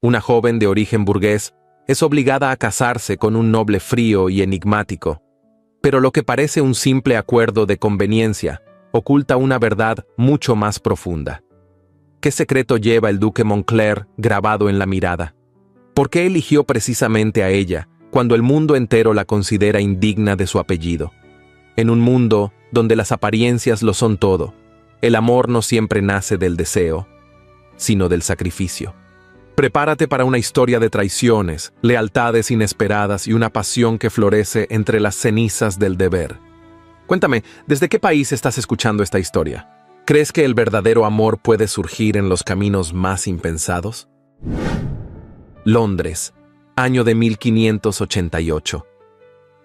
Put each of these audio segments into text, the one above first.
Una joven de origen burgués es obligada a casarse con un noble frío y enigmático. Pero lo que parece un simple acuerdo de conveniencia oculta una verdad mucho más profunda. ¿Qué secreto lleva el duque Montclair grabado en la mirada? ¿Por qué eligió precisamente a ella cuando el mundo entero la considera indigna de su apellido? En un mundo donde las apariencias lo son todo, el amor no siempre nace del deseo, sino del sacrificio. Prepárate para una historia de traiciones, lealtades inesperadas y una pasión que florece entre las cenizas del deber. Cuéntame, ¿desde qué país estás escuchando esta historia? ¿Crees que el verdadero amor puede surgir en los caminos más impensados? Londres, año de 1588.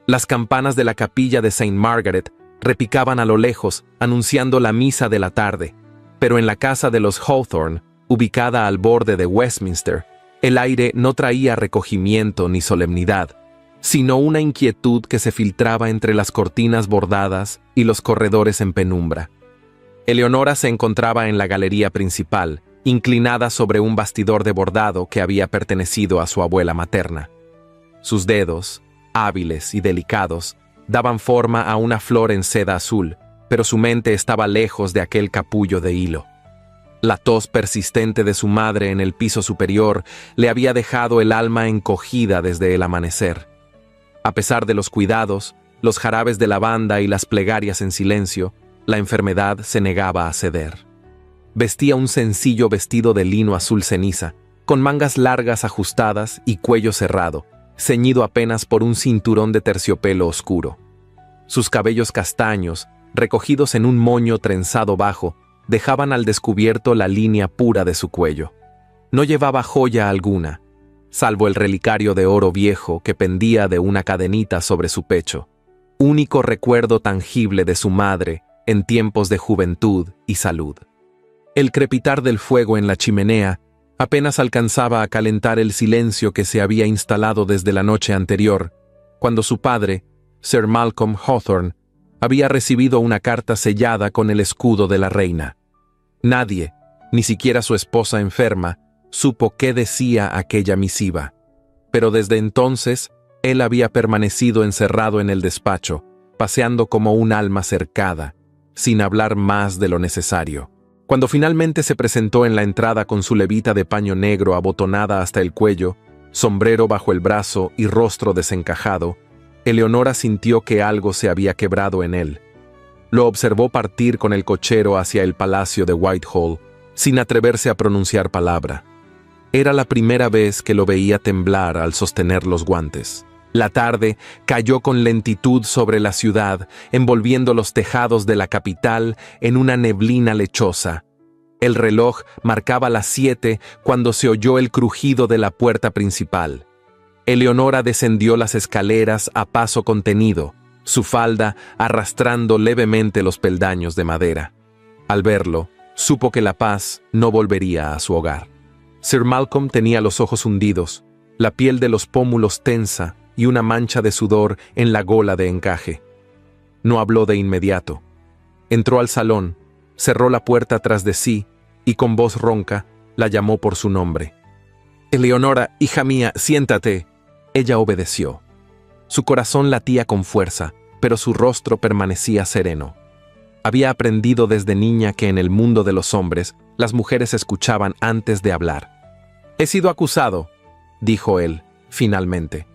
Las campanas de la capilla de St. Margaret repicaban a lo lejos, anunciando la misa de la tarde, pero en la casa de los Hawthorne, ubicada al borde de Westminster, el aire no traía recogimiento ni solemnidad, sino una inquietud que se filtraba entre las cortinas bordadas y los corredores en penumbra. Eleonora se encontraba en la galería principal, inclinada sobre un bastidor de bordado que había pertenecido a su abuela materna. Sus dedos, hábiles y delicados, daban forma a una flor en seda azul, pero su mente estaba lejos de aquel capullo de hilo. La tos persistente de su madre en el piso superior le había dejado el alma encogida desde el amanecer. A pesar de los cuidados, los jarabes de lavanda y las plegarias en silencio, la enfermedad se negaba a ceder. Vestía un sencillo vestido de lino azul ceniza, con mangas largas ajustadas y cuello cerrado, ceñido apenas por un cinturón de terciopelo oscuro. Sus cabellos castaños, recogidos en un moño trenzado bajo, dejaban al descubierto la línea pura de su cuello. No llevaba joya alguna, salvo el relicario de oro viejo que pendía de una cadenita sobre su pecho, único recuerdo tangible de su madre en tiempos de juventud y salud. El crepitar del fuego en la chimenea apenas alcanzaba a calentar el silencio que se había instalado desde la noche anterior, cuando su padre, Sir Malcolm Hawthorne, había recibido una carta sellada con el escudo de la reina. Nadie, ni siquiera su esposa enferma, supo qué decía aquella misiva. Pero desde entonces, él había permanecido encerrado en el despacho, paseando como un alma cercada, sin hablar más de lo necesario. Cuando finalmente se presentó en la entrada con su levita de paño negro abotonada hasta el cuello, sombrero bajo el brazo y rostro desencajado, Eleonora sintió que algo se había quebrado en él. Lo observó partir con el cochero hacia el palacio de Whitehall, sin atreverse a pronunciar palabra. Era la primera vez que lo veía temblar al sostener los guantes. La tarde cayó con lentitud sobre la ciudad, envolviendo los tejados de la capital en una neblina lechosa. El reloj marcaba las 7 cuando se oyó el crujido de la puerta principal. Eleonora descendió las escaleras a paso contenido, su falda arrastrando levemente los peldaños de madera. Al verlo, supo que la paz no volvería a su hogar. Sir Malcolm tenía los ojos hundidos, la piel de los pómulos tensa y una mancha de sudor en la gola de encaje. No habló de inmediato. Entró al salón, cerró la puerta tras de sí y con voz ronca la llamó por su nombre. «Eleonora, hija mía, siéntate». Ella obedeció. Su corazón latía con fuerza, pero su rostro permanecía sereno. Había aprendido desde niña que en el mundo de los hombres, las mujeres escuchaban antes de hablar. «He sido acusado», dijo él, finalmente.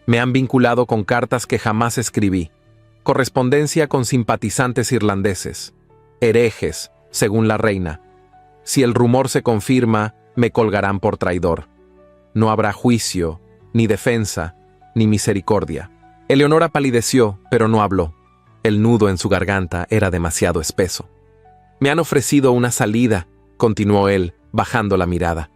«Me han vinculado con cartas que jamás escribí, correspondencia con simpatizantes irlandeses, herejes, según la reina. Si el rumor se confirma, me colgarán por traidor. No habrá juicio, ni defensa, ni misericordia». Eleonora palideció, pero no habló. El nudo en su garganta era demasiado espeso. «Me han ofrecido una salida», continuó él, bajando la mirada.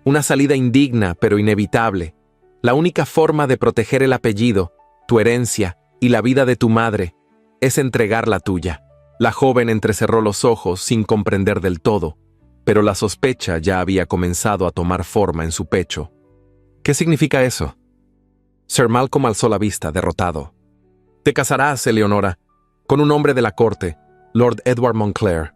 «Una salida indigna, pero inevitable. La única forma de proteger el apellido, tu herencia y la vida de tu madre es entregar la tuya». La joven entrecerró los ojos sin comprender del todo, pero la sospecha ya había comenzado a tomar forma en su pecho. «¿Qué significa eso?» Sir Malcolm alzó la vista, derrotado. «Te casarás, Eleonora, con un hombre de la corte, Lord Edward Montclair».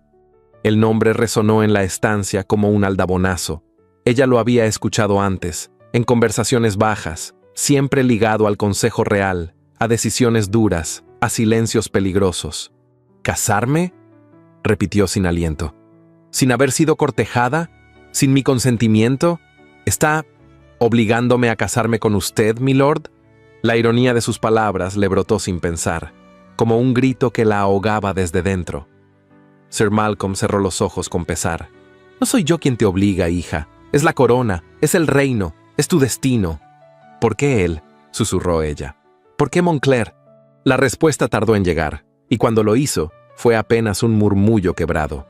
El nombre resonó en la estancia como un aldabonazo. Ella lo había escuchado antes, en conversaciones bajas, siempre ligado al consejo real, a decisiones duras, a silencios peligrosos. ¿Casarme?, repitió sin aliento. ¿Sin haber sido cortejada? ¿Sin mi consentimiento? ¿Está obligándome a casarme con usted, milord? La ironía de sus palabras le brotó sin pensar, como un grito que la ahogaba desde dentro. Sir Malcolm cerró los ojos con pesar. No soy yo quien te obliga, hija. Es la corona, es el reino, es tu destino. ¿Por qué él?, susurró ella. ¿Por qué Montclair? La respuesta tardó en llegar, y cuando lo hizo, fue apenas un murmullo quebrado.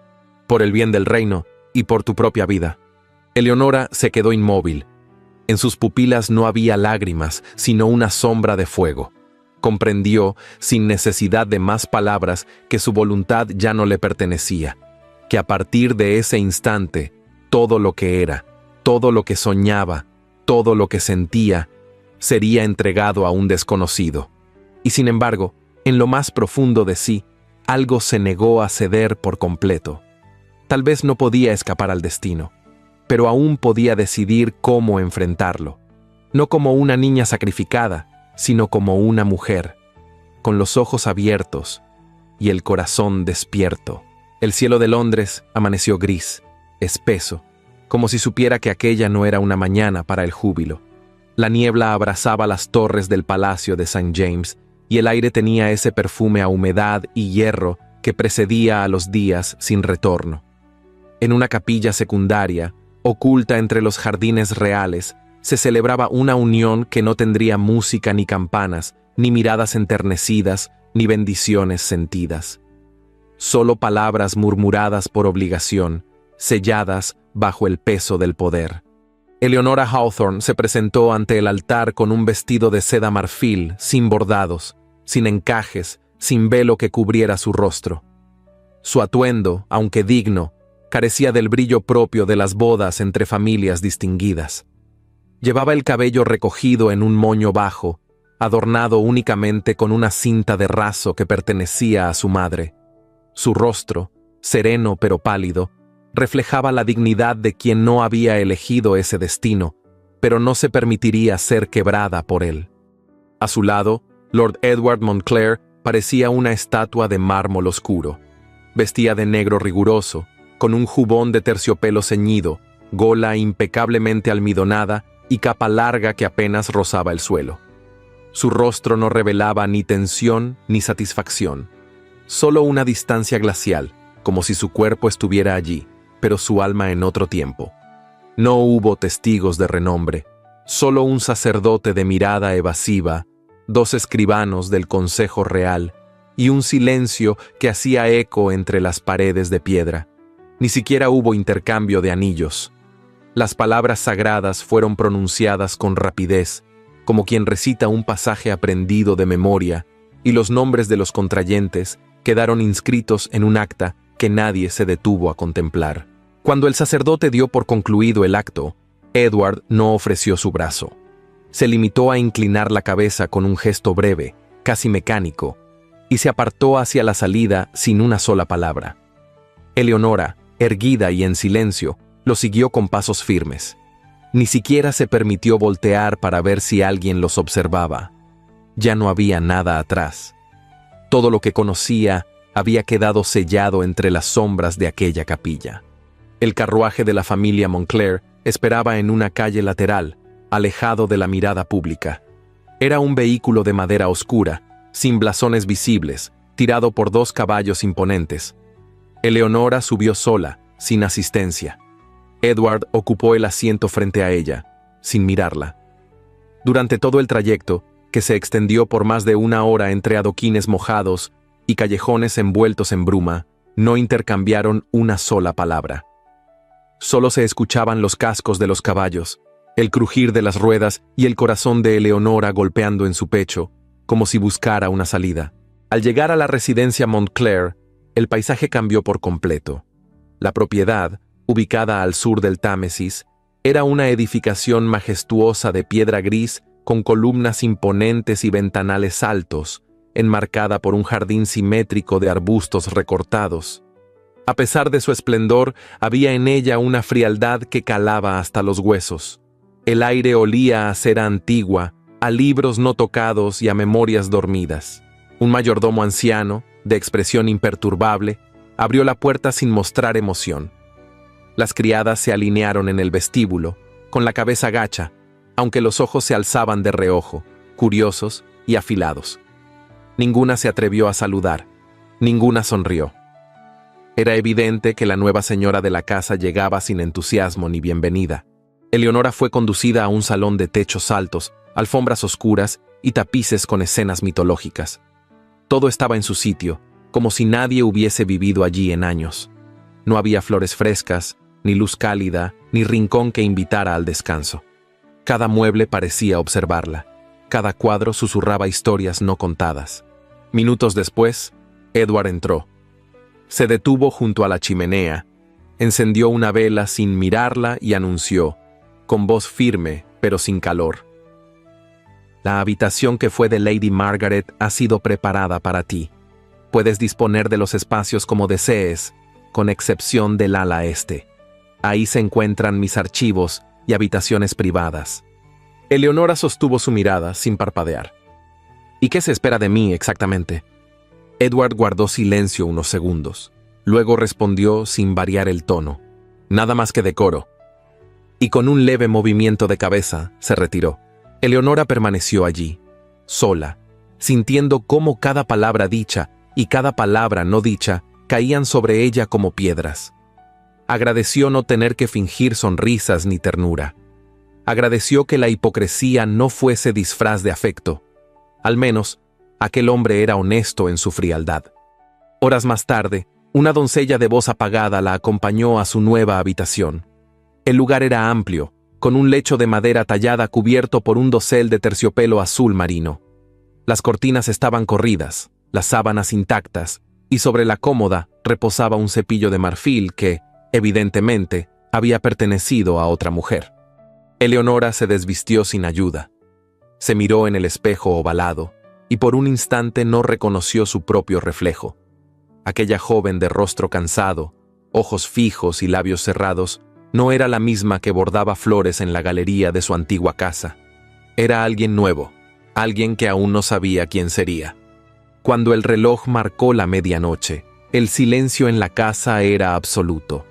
Por el bien del reino y por tu propia vida. Eleonora se quedó inmóvil. En sus pupilas no había lágrimas, sino una sombra de fuego. Comprendió, sin necesidad de más palabras, que su voluntad ya no le pertenecía, que a partir de ese instante, todo lo que era, todo lo que soñaba, todo lo que sentía, sería entregado a un desconocido. Y sin embargo, en lo más profundo de sí, algo se negó a ceder por completo. Tal vez no podía escapar al destino, pero aún podía decidir cómo enfrentarlo. No como una niña sacrificada, sino como una mujer, con los ojos abiertos y el corazón despierto. El cielo de Londres amaneció gris, espeso, como si supiera que aquella no era una mañana para el júbilo. La niebla abrazaba las torres del palacio de St. James, y el aire tenía ese perfume a humedad y hierro que precedía a los días sin retorno. En una capilla secundaria, oculta entre los jardines reales, se celebraba una unión que no tendría música ni campanas, ni miradas enternecidas, ni bendiciones sentidas. Solo palabras murmuradas por obligación, selladas bajo el peso del poder. Eleonora Hawthorne se presentó ante el altar con un vestido de seda marfil, sin bordados, sin encajes, sin velo que cubriera su rostro. Su atuendo, aunque digno, carecía del brillo propio de las bodas entre familias distinguidas. Llevaba el cabello recogido en un moño bajo, adornado únicamente con una cinta de raso que pertenecía a su madre. Su rostro, sereno pero pálido, reflejaba la dignidad de quien no había elegido ese destino, pero no se permitiría ser quebrada por él. A su lado, Lord Edward Montclair parecía una estatua de mármol oscuro. Vestía de negro riguroso, con un jubón de terciopelo ceñido, gola impecablemente almidonada y capa larga que apenas rozaba el suelo. Su rostro no revelaba ni tensión ni satisfacción, solo una distancia glacial, como si su cuerpo estuviera allí, pero su alma en otro tiempo. No hubo testigos de renombre, solo un sacerdote de mirada evasiva, 2 escribanos del Consejo Real y un silencio que hacía eco entre las paredes de piedra. Ni siquiera hubo intercambio de anillos. Las palabras sagradas fueron pronunciadas con rapidez, como quien recita un pasaje aprendido de memoria, y los nombres de los contrayentes quedaron inscritos en un acta que nadie se detuvo a contemplar. Cuando el sacerdote dio por concluido el acto, Edward no ofreció su brazo. Se limitó a inclinar la cabeza con un gesto breve, casi mecánico, y se apartó hacia la salida sin una sola palabra. Eleonora, erguida y en silencio, lo siguió con pasos firmes. Ni siquiera se permitió voltear para ver si alguien los observaba. Ya no había nada atrás. Todo lo que conocía había quedado sellado entre las sombras de aquella capilla. El carruaje de la familia Montclair esperaba en una calle lateral, alejado de la mirada pública. Era un vehículo de madera oscura, sin blasones visibles, tirado por 2 caballos imponentes. Eleonora subió sola, sin asistencia. Edward ocupó el asiento frente a ella, sin mirarla. Durante todo el trayecto, que se extendió por más de 1 hora entre adoquines mojados y callejones envueltos en bruma, no intercambiaron una sola palabra. Solo se escuchaban los cascos de los caballos, el crujir de las ruedas y el corazón de Eleonora golpeando en su pecho, como si buscara una salida. Al llegar a la residencia Montclair, el paisaje cambió por completo. La propiedad, ubicada al sur del Támesis, era una edificación majestuosa de piedra gris con columnas imponentes y ventanales altos, enmarcada por un jardín simétrico de arbustos recortados. A pesar de su esplendor, había en ella una frialdad que calaba hasta los huesos. El aire olía a cera antigua, a libros no tocados y a memorias dormidas. Un mayordomo anciano, de expresión imperturbable, abrió la puerta sin mostrar emoción. Las criadas se alinearon en el vestíbulo, con la cabeza gacha, aunque los ojos se alzaban de reojo, curiosos y afilados. Ninguna se atrevió a saludar, ninguna sonrió. Era evidente que la nueva señora de la casa llegaba sin entusiasmo ni bienvenida. Eleonora fue conducida a un salón de techos altos, alfombras oscuras y tapices con escenas mitológicas. Todo estaba en su sitio, como si nadie hubiese vivido allí en años. No había flores frescas, ni luz cálida, ni rincón que invitara al descanso. Cada mueble parecía observarla. Cada cuadro susurraba historias no contadas. Minutos después, Edward entró. Se detuvo junto a la chimenea, encendió una vela sin mirarla y anunció, con voz firme pero sin calor: «La habitación que fue de Lady Margaret ha sido preparada para ti. Puedes disponer de los espacios como desees, con excepción del ala este. Ahí se encuentran mis archivos y habitaciones privadas». Eleonora sostuvo su mirada sin parpadear. «¿Y qué se espera de mí exactamente?». Edward guardó silencio unos segundos. Luego respondió sin variar el tono: «Nada más que decoro». Y con un leve movimiento de cabeza se retiró. Eleonora permaneció allí, sola, sintiendo cómo cada palabra dicha y cada palabra no dicha caían sobre ella como piedras. Agradeció no tener que fingir sonrisas ni ternura. Agradeció que la hipocresía no fuese disfraz de afecto. Al menos, aquel hombre era honesto en su frialdad. Horas más tarde, una doncella de voz apagada la acompañó a su nueva habitación. El lugar era amplio, con un lecho de madera tallada cubierto por un dosel de terciopelo azul marino. Las cortinas estaban corridas, las sábanas intactas, y sobre la cómoda reposaba un cepillo de marfil que, evidentemente, había pertenecido a otra mujer. Eleonora se desvistió sin ayuda. Se miró en el espejo ovalado, y por un instante no reconoció su propio reflejo. Aquella joven de rostro cansado, ojos fijos y labios cerrados, no era la misma que bordaba flores en la galería de su antigua casa. Era alguien nuevo, alguien que aún no sabía quién sería. Cuando el reloj marcó la medianoche, el silencio en la casa era absoluto.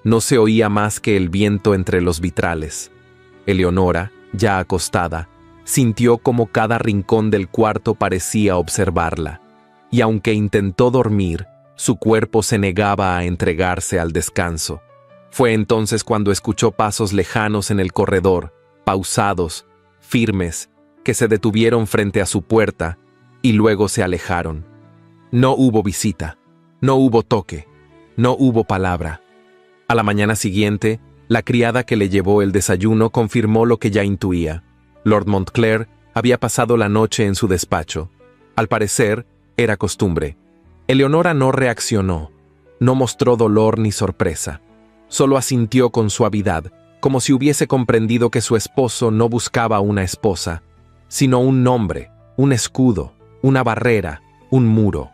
No se oía más que el viento entre los vitrales. Eleonora, ya acostada, sintió como cada rincón del cuarto parecía observarla, y aunque intentó dormir, su cuerpo se negaba a entregarse al descanso. Fue entonces cuando escuchó pasos lejanos en el corredor, pausados, firmes, que se detuvieron frente a su puerta y luego se alejaron. No hubo visita, no hubo toque, no hubo palabra. A la mañana siguiente, la criada que le llevó el desayuno confirmó lo que ya intuía. Lord Montclair había pasado la noche en su despacho. Al parecer, era costumbre. Eleonora no reaccionó, no mostró dolor ni sorpresa. Solo asintió con suavidad, como si hubiese comprendido que su esposo no buscaba una esposa, sino un nombre, un escudo, una barrera, un muro.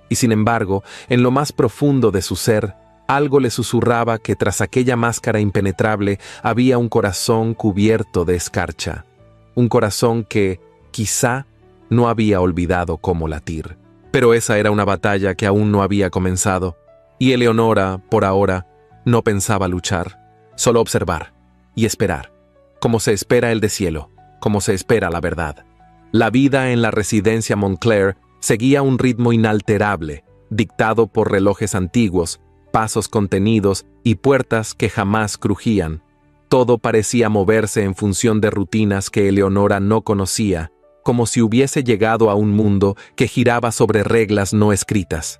Y sin embargo, en lo más profundo de su ser, algo le susurraba que tras aquella máscara impenetrable había un corazón cubierto de escarcha. Un corazón que, quizá, no había olvidado cómo latir. Pero esa era una batalla que aún no había comenzado, y Eleonora, por ahora, no pensaba luchar, solo observar y esperar, como se espera el deshielo, como se espera la verdad. La vida en la residencia Montclair seguía un ritmo inalterable, dictado por relojes antiguos, pasos contenidos y puertas que jamás crujían. Todo parecía moverse en función de rutinas que Eleonora no conocía, como si hubiese llegado a un mundo que giraba sobre reglas no escritas.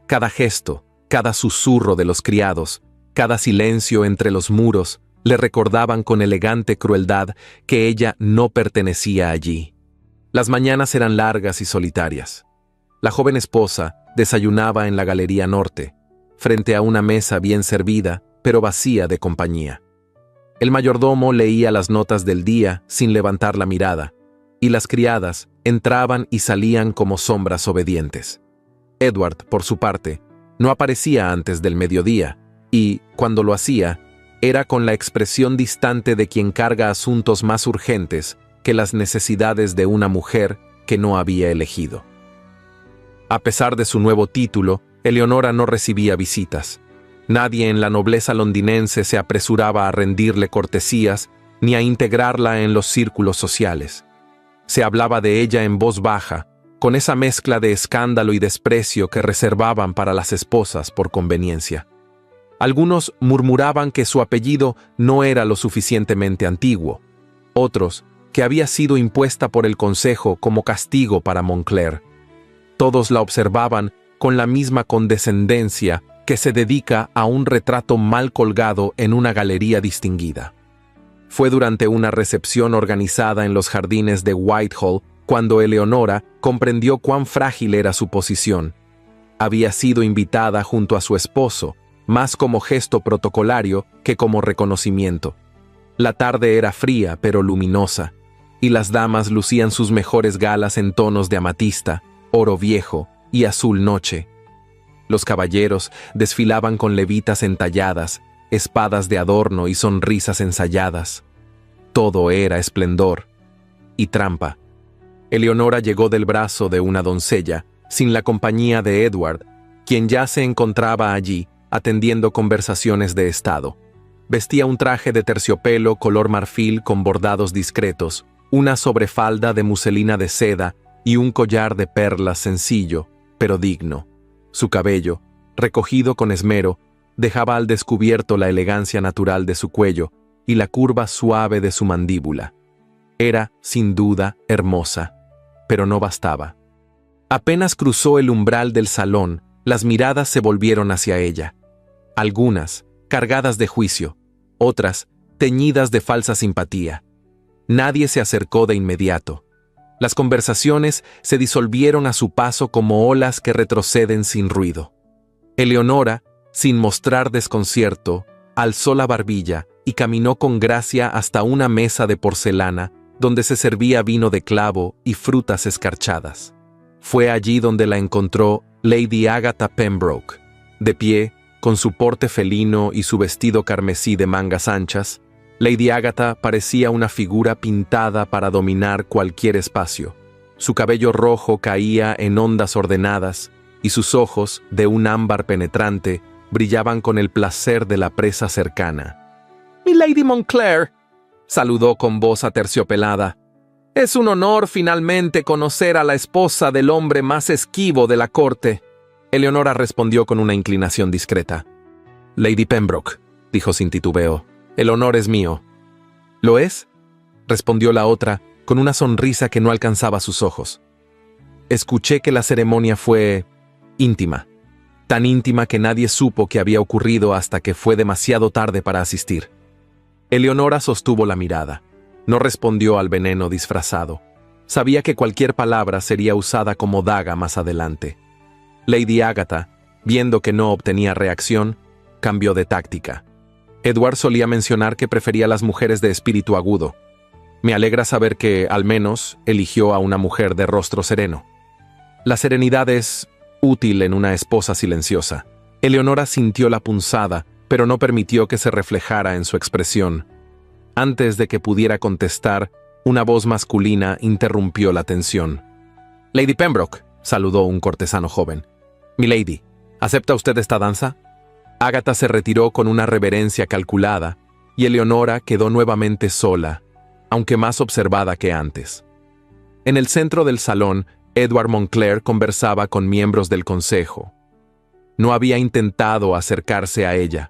Cada gesto, cada susurro de los criados, cada silencio entre los muros, le recordaban con elegante crueldad que ella no pertenecía allí. Las mañanas eran largas y solitarias. La joven esposa desayunaba en la galería norte, frente a una mesa bien servida, pero vacía de compañía. El mayordomo leía las notas del día sin levantar la mirada, y las criadas entraban y salían como sombras obedientes. Edward, por su parte, No aparecía antes del mediodía, y, cuando lo hacía, era con la expresión distante de quien carga asuntos más urgentes que las necesidades de una mujer que no había elegido. A pesar de su nuevo título, Eleonora no recibía visitas. Nadie en la nobleza londinense se apresuraba a rendirle cortesías ni a integrarla en los círculos sociales. Se hablaba de ella en voz baja, con esa mezcla de escándalo y desprecio que reservaban para las esposas por conveniencia. Algunos murmuraban que su apellido no era lo suficientemente antiguo, otros que había sido impuesta por el consejo como castigo para Montclair. Todos la observaban con la misma condescendencia que se dedica a un retrato mal colgado en una galería distinguida. Fue durante una recepción organizada en los jardines de Whitehall cuando Eleonora comprendió cuán frágil era su posición. Había sido invitada junto a su esposo, más como gesto protocolario que como reconocimiento. La tarde era fría pero luminosa, y las damas lucían sus mejores galas en tonos de amatista, oro viejo y azul noche. Los caballeros desfilaban con levitas entalladas, espadas de adorno y sonrisas ensayadas. Todo era esplendor y trampa. Eleonora llegó del brazo de una doncella, sin la compañía de Edward, quien ya se encontraba allí, atendiendo conversaciones de estado. Vestía un traje de terciopelo color marfil con bordados discretos, una sobrefalda de muselina de seda y un collar de perlas sencillo, pero digno. Su cabello, recogido con esmero, dejaba al descubierto la elegancia natural de su cuello y la curva suave de su mandíbula. Era, sin duda, hermosa, pero no bastaba. Apenas cruzó el umbral del salón, las miradas se volvieron hacia ella. Algunas, cargadas de juicio, otras, teñidas de falsa simpatía. Nadie se acercó de inmediato. Las conversaciones se disolvieron a su paso como olas que retroceden sin ruido. Eleonora, sin mostrar desconcierto, alzó la barbilla y caminó con gracia hasta una mesa de porcelana donde se servía vino de clavo y frutas escarchadas. Fue allí donde la encontró Lady Agatha Pembroke, de pie, con su porte felino y su vestido carmesí de mangas anchas. Lady Agatha parecía una figura pintada para dominar cualquier espacio. Su cabello rojo caía en ondas ordenadas y sus ojos, de un ámbar penetrante, brillaban con el placer de la presa cercana. «Mi Lady Montclair», saludó con voz aterciopelada. «Es un honor finalmente conocer a la esposa del hombre más esquivo de la corte». Eleonora respondió con una inclinación discreta. «Lady Pembroke», dijo sin titubeo, «el honor es mío». «¿Lo es?», respondió la otra, con una sonrisa que no alcanzaba sus ojos. «Escuché que la ceremonia fue íntima, tan íntima que nadie supo que había ocurrido hasta que fue demasiado tarde para asistir». Eleonora sostuvo la mirada. No respondió al veneno disfrazado. Sabía que cualquier palabra sería usada como daga más adelante. Lady Agatha, viendo que no obtenía reacción, cambió de táctica. Edward solía mencionar que prefería las mujeres de espíritu agudo. Me alegra saber que, al menos, eligió a una mujer de rostro sereno. La serenidad es útil en una esposa silenciosa. Eleonora sintió la punzada, pero no permitió que se reflejara en su expresión. Antes de que pudiera contestar, una voz masculina interrumpió la tensión. «Lady Pembroke», saludó un cortesano joven. «Milady, ¿acepta usted esta danza?» Agatha se retiró con una reverencia calculada, y Eleonora quedó nuevamente sola, aunque más observada que antes. En el centro del salón, Edward Montclair conversaba con miembros del consejo. No había intentado acercarse a ella.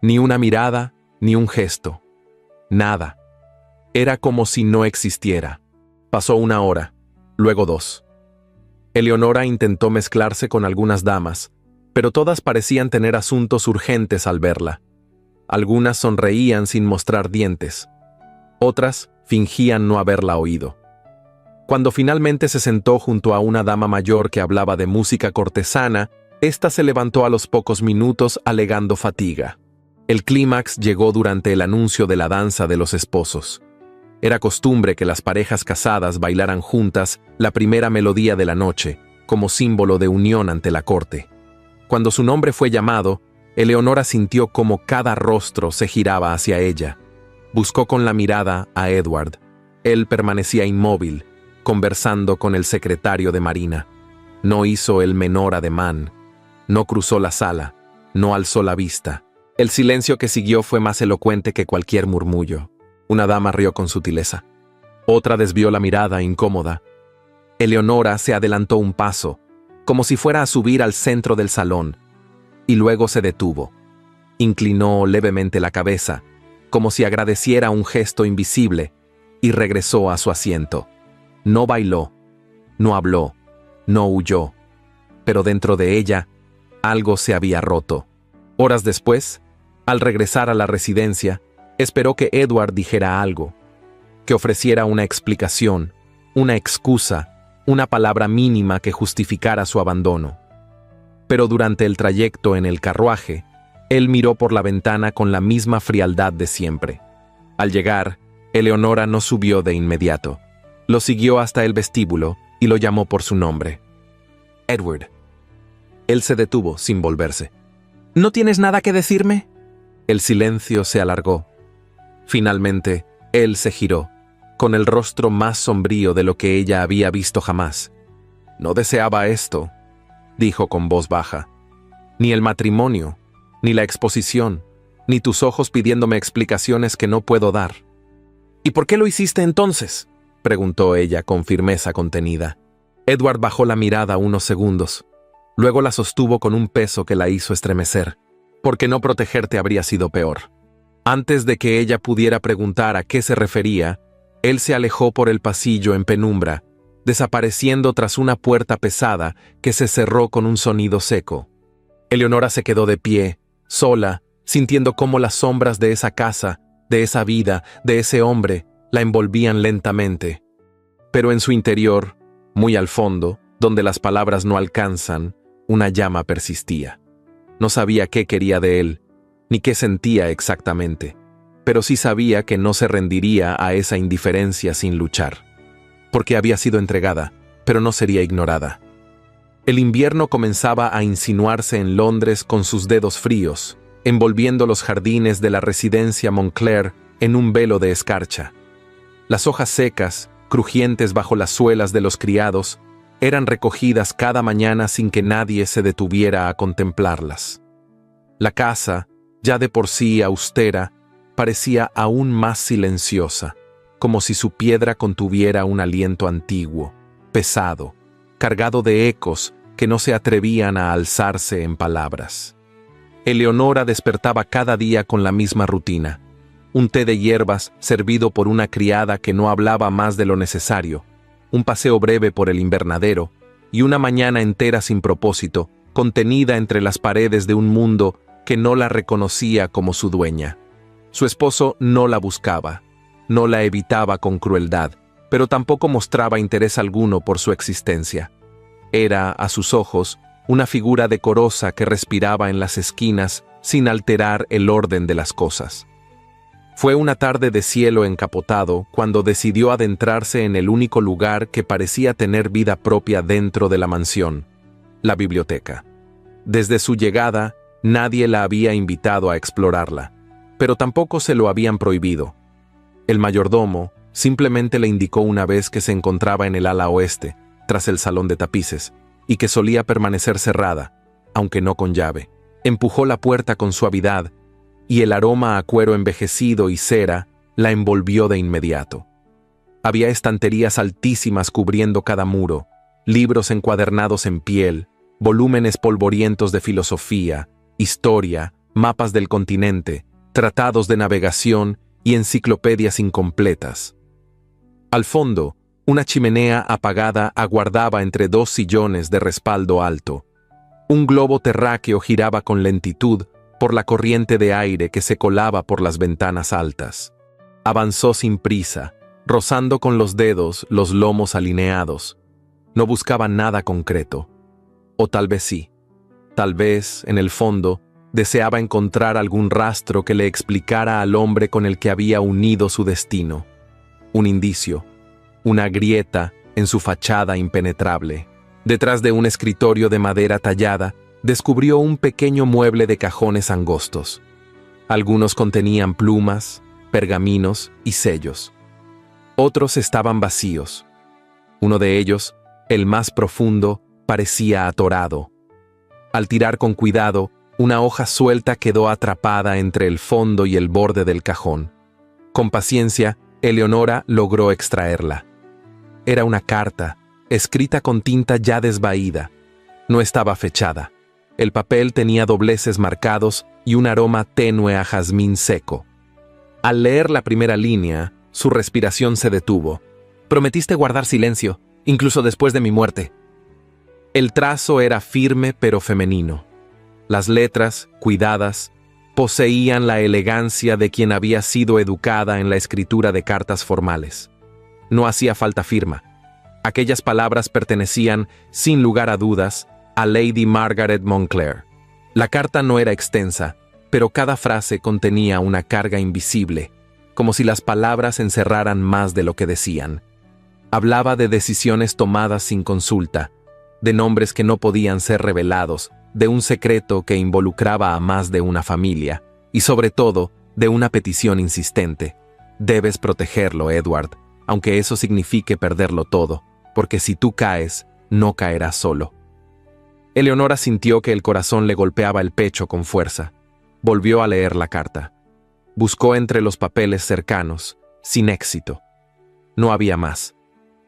Ni una mirada, ni un gesto. Nada. Era como si no existiera. Pasó una hora, luego 2. Eleonora intentó mezclarse con algunas damas, pero todas parecían tener asuntos urgentes al verla. Algunas sonreían sin mostrar dientes. Otras fingían no haberla oído. Cuando finalmente se sentó junto a una dama mayor que hablaba de música cortesana, ésta se levantó a los pocos minutos alegando fatiga. El clímax llegó durante el anuncio de la danza de los esposos. Era costumbre que las parejas casadas bailaran juntas la primera melodía de la noche, como símbolo de unión ante la corte. Cuando su nombre fue llamado, Eleonora sintió como cada rostro se giraba hacia ella. Buscó con la mirada a Edward. Él permanecía inmóvil, conversando con el secretario de Marina. No hizo el menor ademán. No cruzó la sala. No alzó la vista. El silencio que siguió fue más elocuente que cualquier murmullo. Una dama rió con sutileza. Otra desvió la mirada, incómoda. Eleonora se adelantó un paso, como si fuera a subir al centro del salón, y luego se detuvo. Inclinó levemente la cabeza, como si agradeciera un gesto invisible, y regresó a su asiento. No bailó, no habló, no huyó, pero dentro de ella, algo se había roto. Horas después, al regresar a la residencia, esperó que Edward dijera algo, que ofreciera una explicación, una excusa, una palabra mínima que justificara su abandono. Pero durante el trayecto en el carruaje, él miró por la ventana con la misma frialdad de siempre. Al llegar, Eleonora no subió de inmediato. Lo siguió hasta el vestíbulo y lo llamó por su nombre. Edward. Él se detuvo sin volverse. ¿No tienes nada que decirme? El silencio se alargó. Finalmente, él se giró, con el rostro más sombrío de lo que ella había visto jamás. No deseaba esto, dijo con voz baja. Ni el matrimonio, ni la exposición, ni tus ojos pidiéndome explicaciones que no puedo dar. ¿Y por qué lo hiciste entonces?, preguntó ella con firmeza contenida. Edward bajó la mirada unos segundos. Luego la sostuvo con un peso que la hizo estremecer, porque no protegerte habría sido peor. Antes de que ella pudiera preguntar a qué se refería, él se alejó por el pasillo en penumbra, desapareciendo tras una puerta pesada que se cerró con un sonido seco. Eleonora se quedó de pie, sola, sintiendo cómo las sombras de esa casa, de esa vida, de ese hombre, la envolvían lentamente. Pero en su interior, muy al fondo, donde las palabras no alcanzan, una llama persistía. No sabía qué quería de él, ni qué sentía exactamente, pero sí sabía que no se rendiría a esa indiferencia sin luchar, porque había sido entregada, pero no sería ignorada. El invierno comenzaba a insinuarse en Londres con sus dedos fríos, envolviendo los jardines de la residencia Montclair en un velo de escarcha. Las hojas secas, crujientes bajo las suelas de los criados, eran recogidas cada mañana sin que nadie se detuviera a contemplarlas. La casa, ya de por sí austera, parecía aún más silenciosa, como si su piedra contuviera un aliento antiguo, pesado, cargado de ecos que no se atrevían a alzarse en palabras. Eleonora despertaba cada día con la misma rutina: un té de hierbas servido por una criada que no hablaba más de lo necesario, un paseo breve por el invernadero y una mañana entera sin propósito, contenida entre las paredes de un mundo que no la reconocía como su dueña. Su esposo no la buscaba, no la evitaba con crueldad, pero tampoco mostraba interés alguno por su existencia. Era, a sus ojos, una figura decorosa que respiraba en las esquinas sin alterar el orden de las cosas. Fue una tarde de cielo encapotado cuando decidió adentrarse en el único lugar que parecía tener vida propia dentro de la mansión, la biblioteca. Desde su llegada, nadie la había invitado a explorarla, pero tampoco se lo habían prohibido. El mayordomo simplemente le indicó una vez que se encontraba en el ala oeste, tras el salón de tapices, y que solía permanecer cerrada, aunque no con llave. Empujó la puerta con suavidad, y el aroma a cuero envejecido y cera la envolvió de inmediato. Había estanterías altísimas cubriendo cada muro, libros encuadernados en piel, volúmenes polvorientos de filosofía, historia, mapas del continente, tratados de navegación y enciclopedias incompletas. Al fondo, una chimenea apagada aguardaba entre dos sillones de respaldo alto. Un globo terráqueo giraba con lentitud por la corriente de aire que se colaba por las ventanas altas. Avanzó sin prisa, rozando con los dedos los lomos alineados. No buscaba nada concreto. O tal vez sí. Tal vez, en el fondo, deseaba encontrar algún rastro que le explicara al hombre con el que había unido su destino. Un indicio, una grieta en su fachada impenetrable. Detrás de un escritorio de madera tallada, descubrió un pequeño mueble de cajones angostos. Algunos contenían plumas, pergaminos y sellos. Otros estaban vacíos. Uno de ellos, el más profundo, parecía atorado. Al tirar con cuidado, una hoja suelta quedó atrapada entre el fondo y el borde del cajón. Con paciencia, Eleonora logró extraerla. Era una carta, escrita con tinta ya desvaída. No estaba fechada. El papel tenía dobleces marcados y un aroma tenue a jazmín seco. Al leer la primera línea, su respiración se detuvo. Prometiste guardar silencio, incluso después de mi muerte. El trazo era firme pero femenino. Las letras, cuidadas, poseían la elegancia de quien había sido educada en la escritura de cartas formales. No hacía falta firma. Aquellas palabras pertenecían, sin lugar a dudas, a Lady Margaret Montclair. La carta no era extensa, pero cada frase contenía una carga invisible, como si las palabras encerraran más de lo que decían. Hablaba de decisiones tomadas sin consulta, de nombres que no podían ser revelados, de un secreto que involucraba a más de una familia, y sobre todo, de una petición insistente. Debes protegerlo, Edward, aunque eso signifique perderlo todo, porque si tú caes, no caerás solo. Eleonora sintió que el corazón le golpeaba el pecho con fuerza. Volvió a leer la carta. Buscó entre los papeles cercanos, sin éxito. No había más.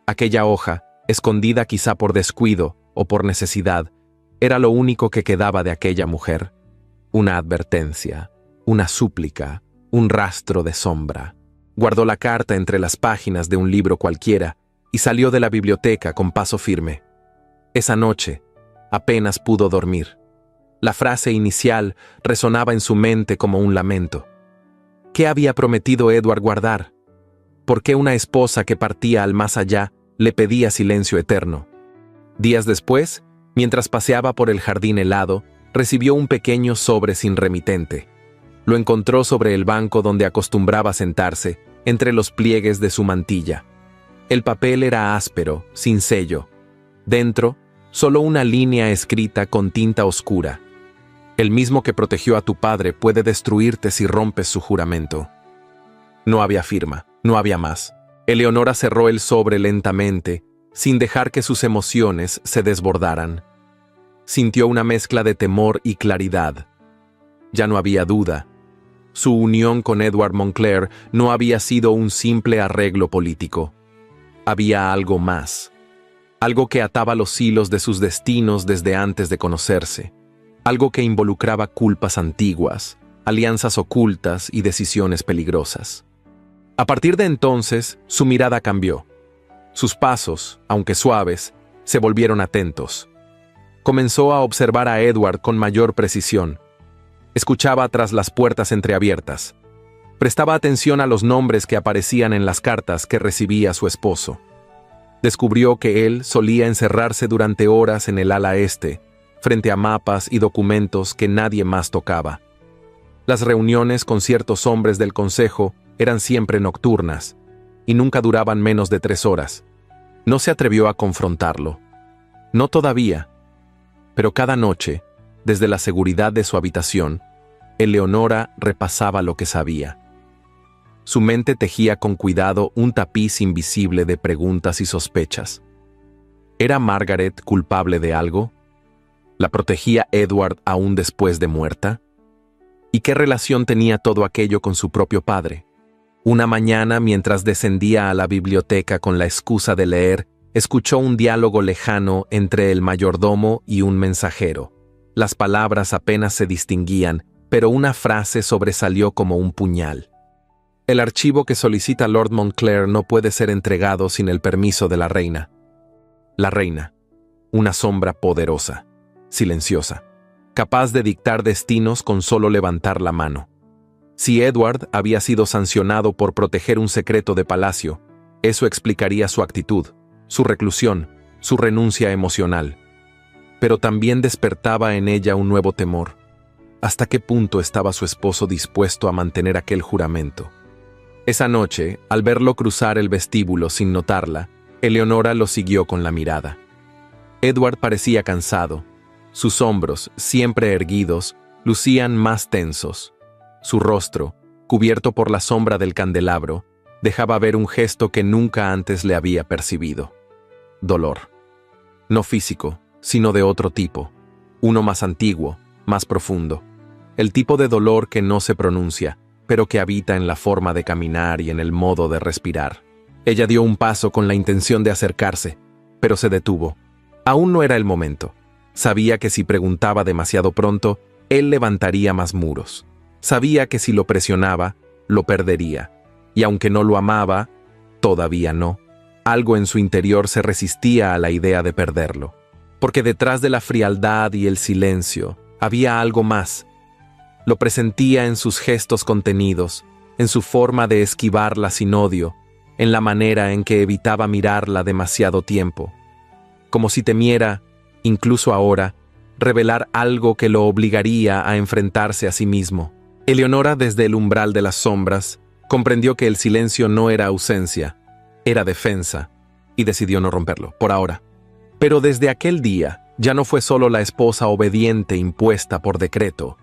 Aquella hoja, escondida quizá por descuido o por necesidad, era lo único que quedaba de aquella mujer. Una advertencia, una súplica, un rastro de sombra. Guardó la carta entre las páginas de un libro cualquiera y salió de la biblioteca con paso firme. Esa noche, apenas pudo dormir. La frase inicial resonaba en su mente como un lamento. ¿Qué había prometido Edward guardar? ¿Por qué una esposa que partía al más allá le pedía silencio eterno? Días después, mientras paseaba por el jardín helado, recibió un pequeño sobre sin remitente. Lo encontró sobre el banco donde acostumbraba sentarse, entre los pliegues de su mantilla. El papel era áspero, sin sello. Dentro, solo una línea escrita con tinta oscura. El mismo que protegió a tu padre puede destruirte si rompes su juramento. No había firma, no había más. Eleonora cerró el sobre lentamente, sin dejar que sus emociones se desbordaran. Sintió una mezcla de temor y claridad. Ya no había duda. Su unión con Edward Montclair no había sido un simple arreglo político. Había algo más. Algo que ataba los hilos de sus destinos desde antes de conocerse. Algo que involucraba culpas antiguas, alianzas ocultas y decisiones peligrosas. A partir de entonces, su mirada cambió. Sus pasos, aunque suaves, se volvieron atentos. Comenzó a observar a Edward con mayor precisión. Escuchaba tras las puertas entreabiertas. Prestaba atención a los nombres que aparecían en las cartas que recibía su esposo. Descubrió que él solía encerrarse durante horas en el ala este, frente a mapas y documentos que nadie más tocaba. Las reuniones con ciertos hombres del consejo eran siempre nocturnas, y nunca duraban menos de 3 horas. No se atrevió a confrontarlo. No todavía. Pero cada noche, desde la seguridad de su habitación, Eleonora repasaba lo que sabía. Su mente tejía con cuidado un tapiz invisible de preguntas y sospechas. ¿Era Margaret culpable de algo? ¿La protegía Edward aún después de muerta? ¿Y qué relación tenía todo aquello con su propio padre? Una mañana, mientras descendía a la biblioteca con la excusa de leer, escuchó un diálogo lejano entre el mayordomo y un mensajero. Las palabras apenas se distinguían, pero una frase sobresalió como un puñal. El archivo que solicita Lord Montclair no puede ser entregado sin el permiso de la reina. La reina, una sombra poderosa, silenciosa, capaz de dictar destinos con solo levantar la mano. Si Edward había sido sancionado por proteger un secreto de palacio, eso explicaría su actitud, su reclusión, su renuncia emocional. Pero también despertaba en ella un nuevo temor. ¿Hasta qué punto estaba su esposo dispuesto a mantener aquel juramento? Esa noche, al verlo cruzar el vestíbulo sin notarla, Eleonora lo siguió con la mirada. Edward parecía cansado. Sus hombros, siempre erguidos, lucían más tensos. Su rostro, cubierto por la sombra del candelabro, dejaba ver un gesto que nunca antes le había percibido. Dolor. No físico, sino de otro tipo. Uno más antiguo, más profundo. El tipo de dolor que no se pronuncia, pero que habita en la forma de caminar y en el modo de respirar. Ella dio un paso con la intención de acercarse, pero se detuvo. Aún no era el momento. Sabía que si preguntaba demasiado pronto, él levantaría más muros. Sabía que si lo presionaba, lo perdería. Y aunque no lo amaba, todavía no. Algo en su interior se resistía a la idea de perderlo. Porque detrás de la frialdad y el silencio, había algo más. Lo presentía en sus gestos contenidos, en su forma de esquivarla sin odio, en la manera en que evitaba mirarla demasiado tiempo. Como si temiera, incluso ahora, revelar algo que lo obligaría a enfrentarse a sí mismo. Eleonora, desde el umbral de las sombras, comprendió que el silencio no era ausencia, era defensa, y decidió no romperlo, por ahora. Pero desde aquel día, ya no fue solo la esposa obediente impuesta por decreto.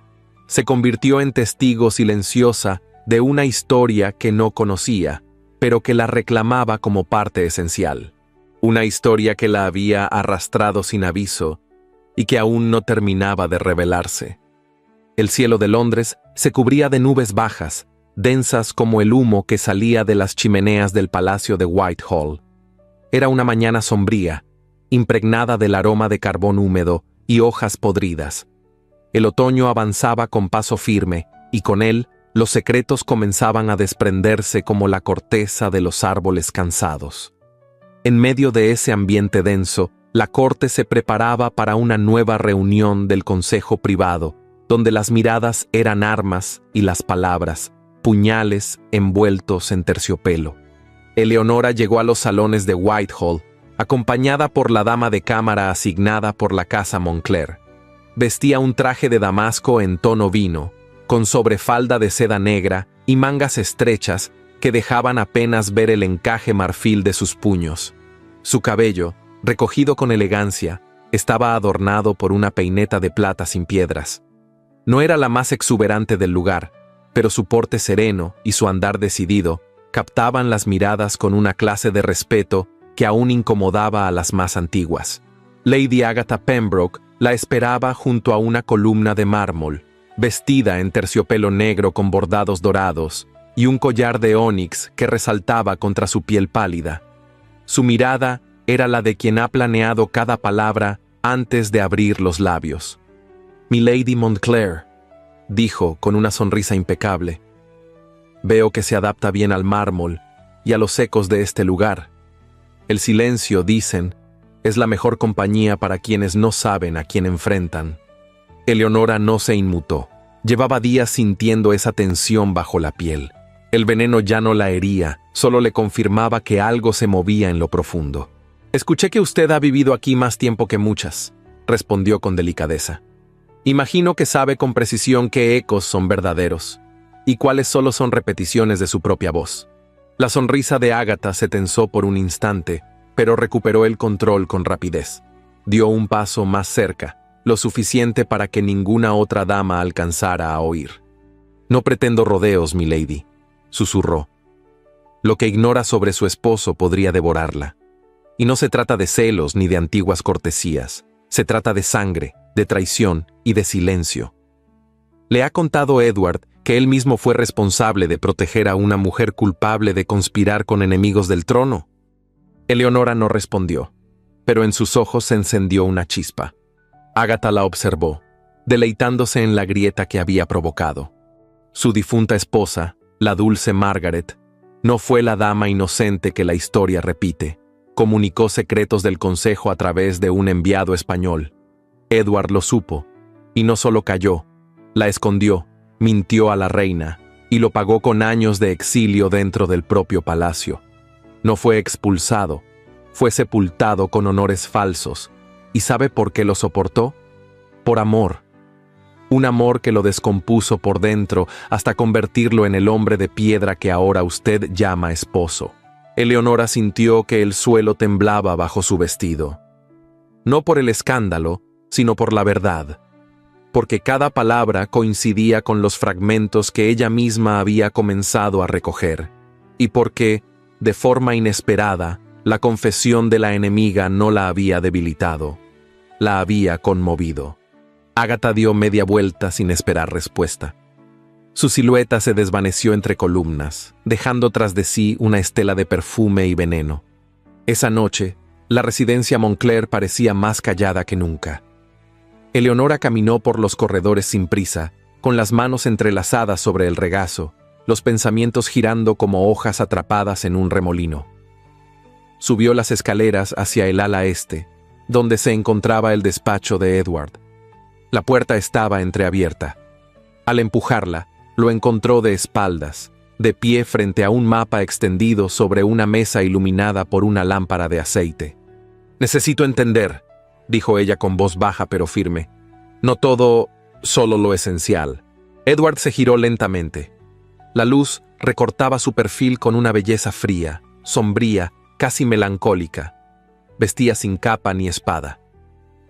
Se convirtió en testigo silenciosa de una historia que no conocía, pero que la reclamaba como parte esencial. Una historia que la había arrastrado sin aviso y que aún no terminaba de revelarse. El cielo de Londres se cubría de nubes bajas, densas como el humo que salía de las chimeneas del palacio de Whitehall. Era una mañana sombría, impregnada del aroma de carbón húmedo y hojas podridas. El otoño avanzaba con paso firme, y con él los secretos comenzaban a desprenderse como la corteza de los árboles cansados. En medio de ese ambiente denso, la corte se preparaba para una nueva reunión del consejo privado, donde las miradas eran armas y las palabras, puñales envueltos en terciopelo. Eleonora llegó a los salones de Whitehall, acompañada por la dama de cámara asignada por la casa Montclair. Vestía un traje de damasco en tono vino, con sobrefalda de seda negra y mangas estrechas que dejaban apenas ver el encaje marfil de sus puños. Su cabello, recogido con elegancia, estaba adornado por una peineta de plata sin piedras. No era la más exuberante del lugar, pero su porte sereno y su andar decidido captaban las miradas con una clase de respeto que aún incomodaba a las más antiguas. Lady Agatha Pembroke la esperaba junto a una columna de mármol, vestida en terciopelo negro con bordados dorados y un collar de ónix que resaltaba contra su piel pálida. Su mirada era la de quien ha planeado cada palabra antes de abrir los labios. «Milady Montclair», dijo con una sonrisa impecable. «Veo que se adapta bien al mármol y a los ecos de este lugar. El silencio, dicen, es la mejor compañía para quienes no saben a quién enfrentan». Eleonora no se inmutó. Llevaba días sintiendo esa tensión bajo la piel. El veneno ya no la hería, solo le confirmaba que algo se movía en lo profundo. «Escuché que usted ha vivido aquí más tiempo que muchas», respondió con delicadeza. «Imagino que sabe con precisión qué ecos son verdaderos y cuáles solo son repeticiones de su propia voz». La sonrisa de Agatha se tensó por un instante, pero recuperó el control con rapidez. Dio un paso más cerca, lo suficiente para que ninguna otra dama alcanzara a oír. «No pretendo rodeos, milady», susurró. «Lo que ignora sobre su esposo podría devorarla. Y no se trata de celos ni de antiguas cortesías. Se trata de sangre, de traición y de silencio. ¿Le ha contado Edward que él mismo fue responsable de proteger a una mujer culpable de conspirar con enemigos del trono?» Eleonora no respondió, pero en sus ojos se encendió una chispa. Agatha la observó, deleitándose en la grieta que había provocado. Su difunta esposa, la dulce Margaret, no fue la dama inocente que la historia repite. Comunicó secretos del consejo a través de un enviado español. Edward lo supo, y no solo calló, la escondió, mintió a la reina, y lo pagó con años de exilio dentro del propio palacio. No fue expulsado, fue sepultado con honores falsos. ¿Y sabe por qué lo soportó? Por amor. Un amor que lo descompuso por dentro hasta convertirlo en el hombre de piedra que ahora usted llama esposo. Eleonora sintió que el suelo temblaba bajo su vestido. No por el escándalo, sino por la verdad, porque cada palabra coincidía con los fragmentos que ella misma había comenzado a recoger, y porque, de forma inesperada, la confesión de la enemiga no la había debilitado, la había conmovido. Agatha dio media vuelta sin esperar respuesta. Su silueta se desvaneció entre columnas, dejando tras de sí una estela de perfume y veneno. Esa noche, la residencia Montclair parecía más callada que nunca. Eleonora caminó por los corredores sin prisa, con las manos entrelazadas sobre el regazo, los pensamientos girando como hojas atrapadas en un remolino. Subió las escaleras hacia el ala este, donde se encontraba el despacho de Edward. La puerta estaba entreabierta. Al empujarla, lo encontró de espaldas, de pie frente a un mapa extendido sobre una mesa iluminada por una lámpara de aceite. «Necesito entender», dijo ella con voz baja pero firme. «No todo, solo lo esencial». Edward se giró lentamente. La luz recortaba su perfil con una belleza fría, sombría, casi melancólica. Vestía sin capa ni espada.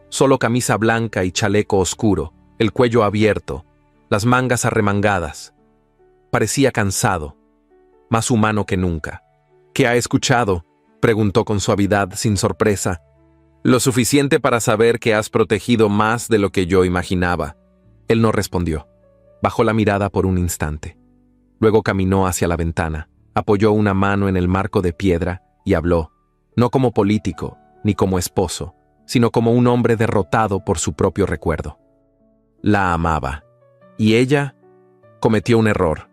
Solo camisa blanca y chaleco oscuro, el cuello abierto, las mangas arremangadas. Parecía cansado, más humano que nunca. «¿Qué ha escuchado?», preguntó con suavidad, sin sorpresa. «Lo suficiente para saber que has protegido más de lo que yo imaginaba». Él no respondió. Bajó la mirada por un instante. Luego caminó hacia la ventana, apoyó una mano en el marco de piedra y habló, no como político, ni como esposo, sino como un hombre derrotado por su propio recuerdo. La amaba, y ella cometió un error.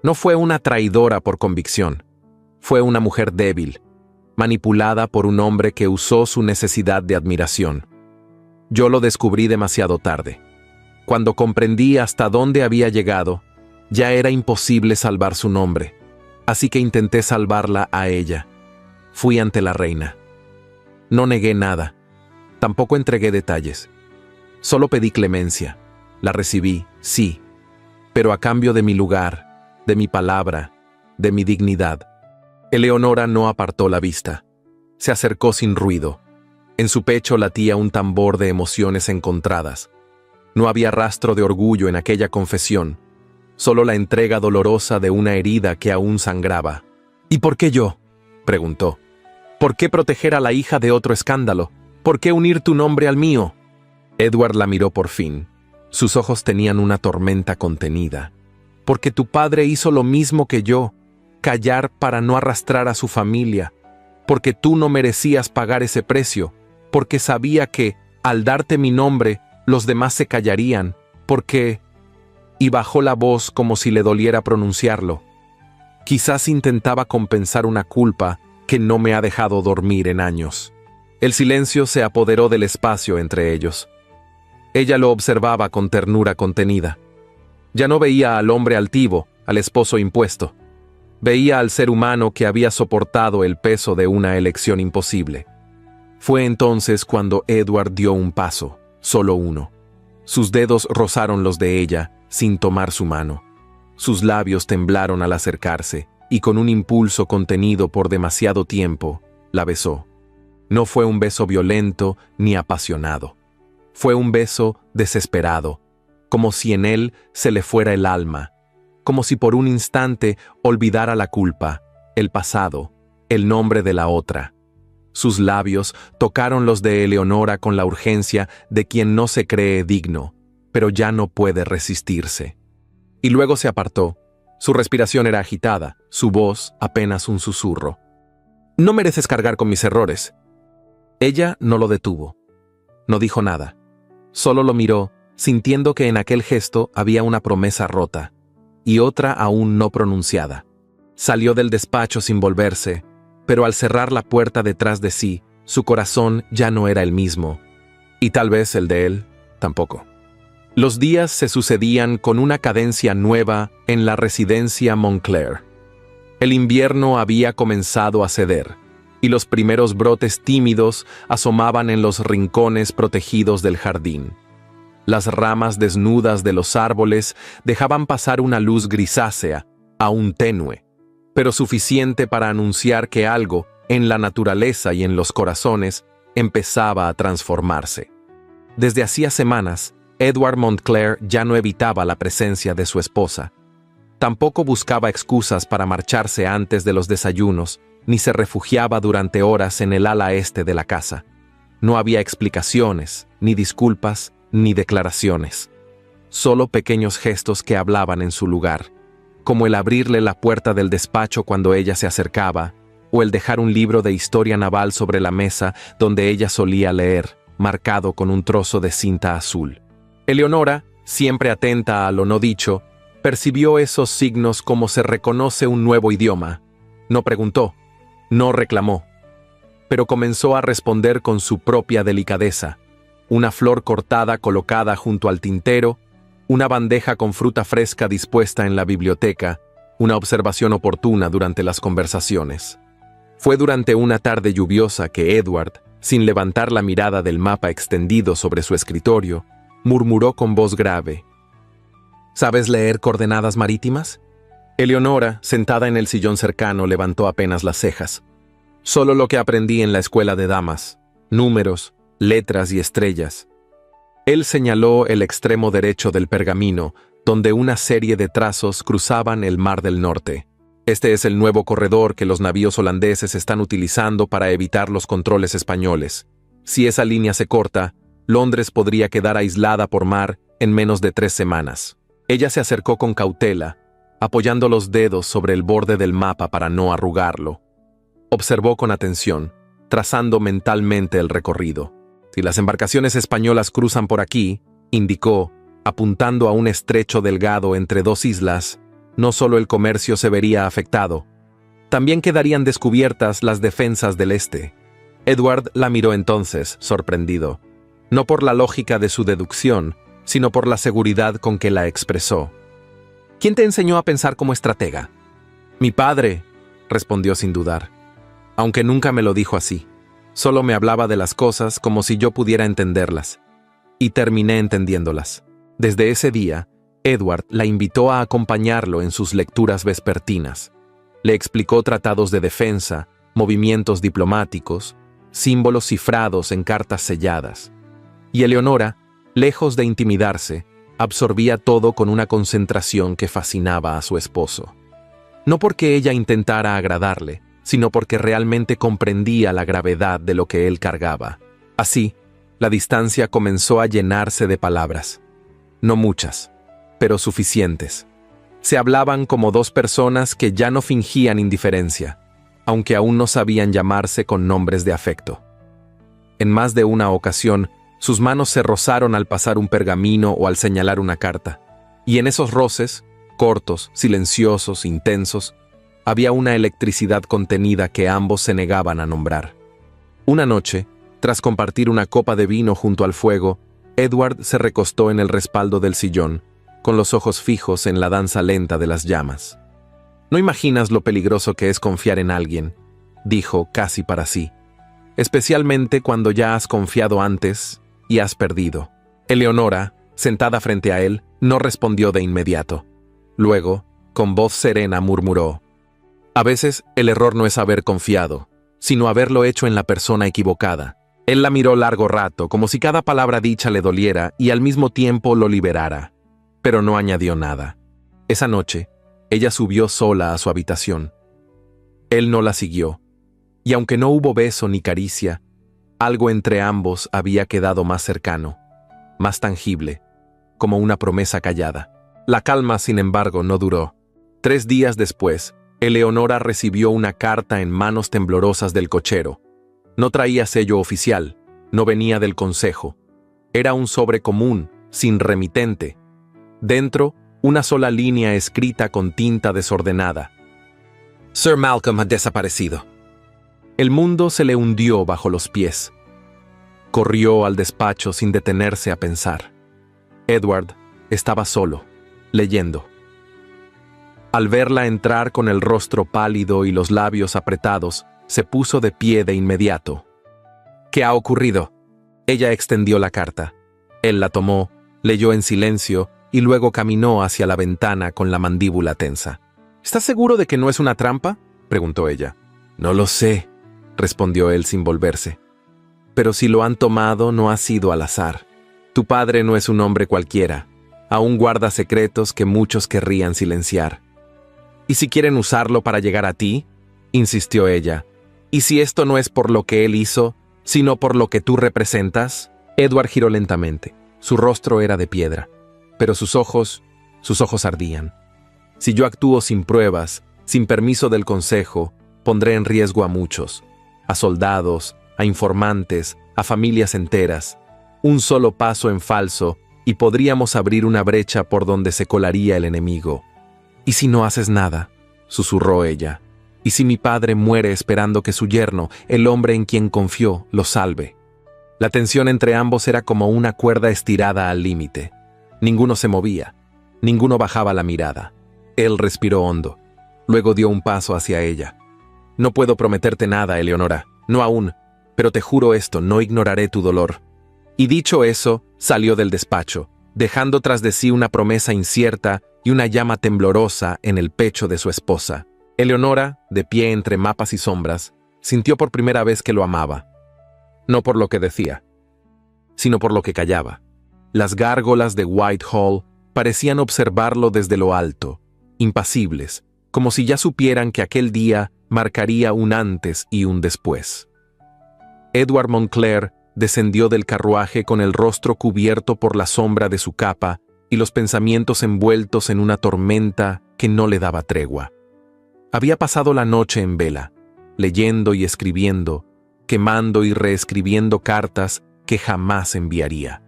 No fue una traidora por convicción, fue una mujer débil, manipulada por un hombre que usó su necesidad de admiración. Yo lo descubrí demasiado tarde. Cuando comprendí hasta dónde había llegado, ya era imposible salvar su nombre, así que intenté salvarla a ella. Fui ante la reina. No negué nada, tampoco entregué detalles. Solo pedí clemencia. La recibí, sí, pero a cambio de mi lugar, de mi palabra, de mi dignidad. Eleonora no apartó la vista. Se acercó sin ruido. En su pecho latía un tambor de emociones encontradas. No había rastro de orgullo en aquella confesión, solo la entrega dolorosa de una herida que aún sangraba. «¿Y por qué yo?», preguntó. «¿Por qué proteger a la hija de otro escándalo? ¿Por qué unir tu nombre al mío?». Edward la miró por fin. Sus ojos tenían una tormenta contenida. «Porque tu padre hizo lo mismo que yo, callar para no arrastrar a su familia. Porque tú no merecías pagar ese precio. Porque sabía que, al darte mi nombre, los demás se callarían. Porque...» Y bajó la voz como si le doliera pronunciarlo. Quizás intentaba compensar una culpa que no me ha dejado dormir en años. El silencio se apoderó del espacio entre ellos. Ella lo observaba con ternura contenida. Ya no veía al hombre altivo, al esposo impuesto. Veía al ser humano que había soportado el peso de una elección imposible. Fue entonces cuando Edward dio un paso, solo uno. Sus dedos rozaron los de ella, sin tomar su mano. Sus labios temblaron al acercarse, y con un impulso contenido por demasiado tiempo, la besó. No fue un beso violento ni apasionado. Fue un beso desesperado, como si en él se le fuera el alma, como si por un instante olvidara la culpa, el pasado, el nombre de la otra. Sus labios tocaron los de Eleonora con la urgencia de quien no se cree digno, pero ya no puede resistirse. Y luego se apartó. Su respiración era agitada, su voz apenas un susurro. «No mereces cargar con mis errores». Ella no lo detuvo. No dijo nada. Solo lo miró, sintiendo que en aquel gesto había una promesa rota, y otra aún no pronunciada. Salió del despacho sin volverse, pero al cerrar la puerta detrás de sí, su corazón ya no era el mismo, y tal vez el de él tampoco. Los días se sucedían con una cadencia nueva en la residencia Montclair. El invierno había comenzado a ceder, y los primeros brotes tímidos asomaban en los rincones protegidos del jardín. Las ramas desnudas de los árboles dejaban pasar una luz grisácea, aún tenue, pero suficiente para anunciar que algo, en la naturaleza y en los corazones, empezaba a transformarse. Desde hacía semanas, Edward Montclair ya no evitaba la presencia de su esposa. Tampoco buscaba excusas para marcharse antes de los desayunos, ni se refugiaba durante horas en el ala este de la casa. No había explicaciones, ni disculpas, ni declaraciones. Solo pequeños gestos que hablaban en su lugar, como el abrirle la puerta del despacho cuando ella se acercaba, o el dejar un libro de historia naval sobre la mesa donde ella solía leer, marcado con un trozo de cinta azul. Eleonora, siempre atenta a lo no dicho, percibió esos signos como se reconoce un nuevo idioma. No preguntó, no reclamó, pero comenzó a responder con su propia delicadeza. Una flor cortada colocada junto al tintero, una bandeja con fruta fresca dispuesta en la biblioteca, una observación oportuna durante las conversaciones. Fue durante una tarde lluviosa que Edward, sin levantar la mirada del mapa extendido sobre su escritorio, murmuró con voz grave: ¿Sabes leer coordenadas marítimas? Eleonora, sentada en el sillón cercano, levantó apenas las cejas. Solo lo que aprendí en la escuela de damas, números, letras y estrellas. Él señaló el extremo derecho del pergamino, donde una serie de trazos cruzaban el Mar del Norte. Este es el nuevo corredor que los navíos holandeses están utilizando para evitar los controles españoles. Si esa línea se corta, Londres podría quedar aislada por mar en menos de 3 semanas. Ella se acercó con cautela, apoyando los dedos sobre el borde del mapa para no arrugarlo. Observó con atención, trazando mentalmente el recorrido. Si las embarcaciones españolas cruzan por aquí, indicó, apuntando a un estrecho delgado entre 2 islas, no solo el comercio se vería afectado, también quedarían descubiertas las defensas del este. Edward la miró entonces, sorprendido, no por la lógica de su deducción, sino por la seguridad con que la expresó. ¿Quién te enseñó a pensar como estratega? Mi padre, respondió sin dudar, aunque nunca me lo dijo así. Solo me hablaba de las cosas como si yo pudiera entenderlas. Y terminé entendiéndolas. Desde ese día, Edward la invitó a acompañarlo en sus lecturas vespertinas. Le explicó tratados de defensa, movimientos diplomáticos, símbolos cifrados en cartas selladas. Y Eleonora, lejos de intimidarse, absorbía todo con una concentración que fascinaba a su esposo. No porque ella intentara agradarle, sino porque realmente comprendía la gravedad de lo que él cargaba. Así, la distancia comenzó a llenarse de palabras. No muchas, pero suficientes. Se hablaban como 2 personas que ya no fingían indiferencia, aunque aún no sabían llamarse con nombres de afecto. En más de una ocasión, sus manos se rozaron al pasar un pergamino o al señalar una carta, y en esos roces, cortos, silenciosos, intensos, había una electricidad contenida que ambos se negaban a nombrar. Una noche, tras compartir una copa de vino junto al fuego, Edward se recostó en el respaldo del sillón, con los ojos fijos en la danza lenta de las llamas. No imaginas lo peligroso que es confiar en alguien, dijo casi para sí, especialmente cuando ya has confiado antes y has perdido. Eleonora, sentada frente a él, no respondió de inmediato. Luego, con voz serena murmuró: a veces el error no es haber confiado, sino haberlo hecho en la persona equivocada. Él la miró largo rato, como si cada palabra dicha le doliera y al mismo tiempo lo liberara, pero no añadió nada. Esa noche, ella subió sola a su habitación. Él no la siguió, y aunque no hubo beso ni caricia, algo entre ambos había quedado más cercano, más tangible, como una promesa callada. La calma, sin embargo, no duró. 3 días después, Eleonora recibió una carta en manos temblorosas del cochero. No traía sello oficial, no venía del consejo. Era un sobre común, sin remitente. Dentro, una sola línea escrita con tinta desordenada. Sir Malcolm ha desaparecido. El mundo se le hundió bajo los pies. Corrió al despacho sin detenerse a pensar. Edward estaba solo, leyendo. Al verla entrar con el rostro pálido y los labios apretados, se puso de pie de inmediato. ¿Qué ha ocurrido? Ella extendió la carta. Él la tomó, leyó en silencio y luego caminó hacia la ventana con la mandíbula tensa. ¿Estás seguro de que no es una trampa?, preguntó ella. No lo sé, respondió él sin volverse. Pero si lo han tomado, no ha sido al azar. Tu padre no es un hombre cualquiera. Aún guarda secretos que muchos querrían silenciar. ¿Y si quieren usarlo para llegar a ti?, insistió ella. ¿Y si esto no es por lo que él hizo, sino por lo que tú representas? Edward giró lentamente. Su rostro era de piedra, pero sus ojos ardían. Si yo actúo sin pruebas, sin permiso del consejo, pondré en riesgo a muchos, a soldados, a informantes, a familias enteras. Un solo paso en falso y podríamos abrir una brecha por donde se colaría el enemigo. ¿Y si no haces nada?, susurró ella. ¿Y si mi padre muere esperando que su yerno, el hombre en quien confió, lo salve? La tensión entre ambos era como una cuerda estirada al límite. Ninguno se movía, ninguno bajaba la mirada. Él respiró hondo. Luego dio un paso hacia ella. No puedo prometerte nada, Eleonora, no aún, pero te juro esto, no ignoraré tu dolor. Y dicho eso, salió del despacho, dejando tras de sí una promesa incierta y una llama temblorosa en el pecho de su esposa. Eleonora, de pie entre mapas y sombras, sintió por primera vez que lo amaba. No por lo que decía, sino por lo que callaba. Las gárgolas de Whitehall parecían observarlo desde lo alto, impasibles, como si ya supieran que aquel día marcaría un antes y un después. Edward Montclair descendió del carruaje con el rostro cubierto por la sombra de su capa y los pensamientos envueltos en una tormenta que no le daba tregua. Había pasado la noche en vela, leyendo y escribiendo, quemando y reescribiendo cartas que jamás enviaría.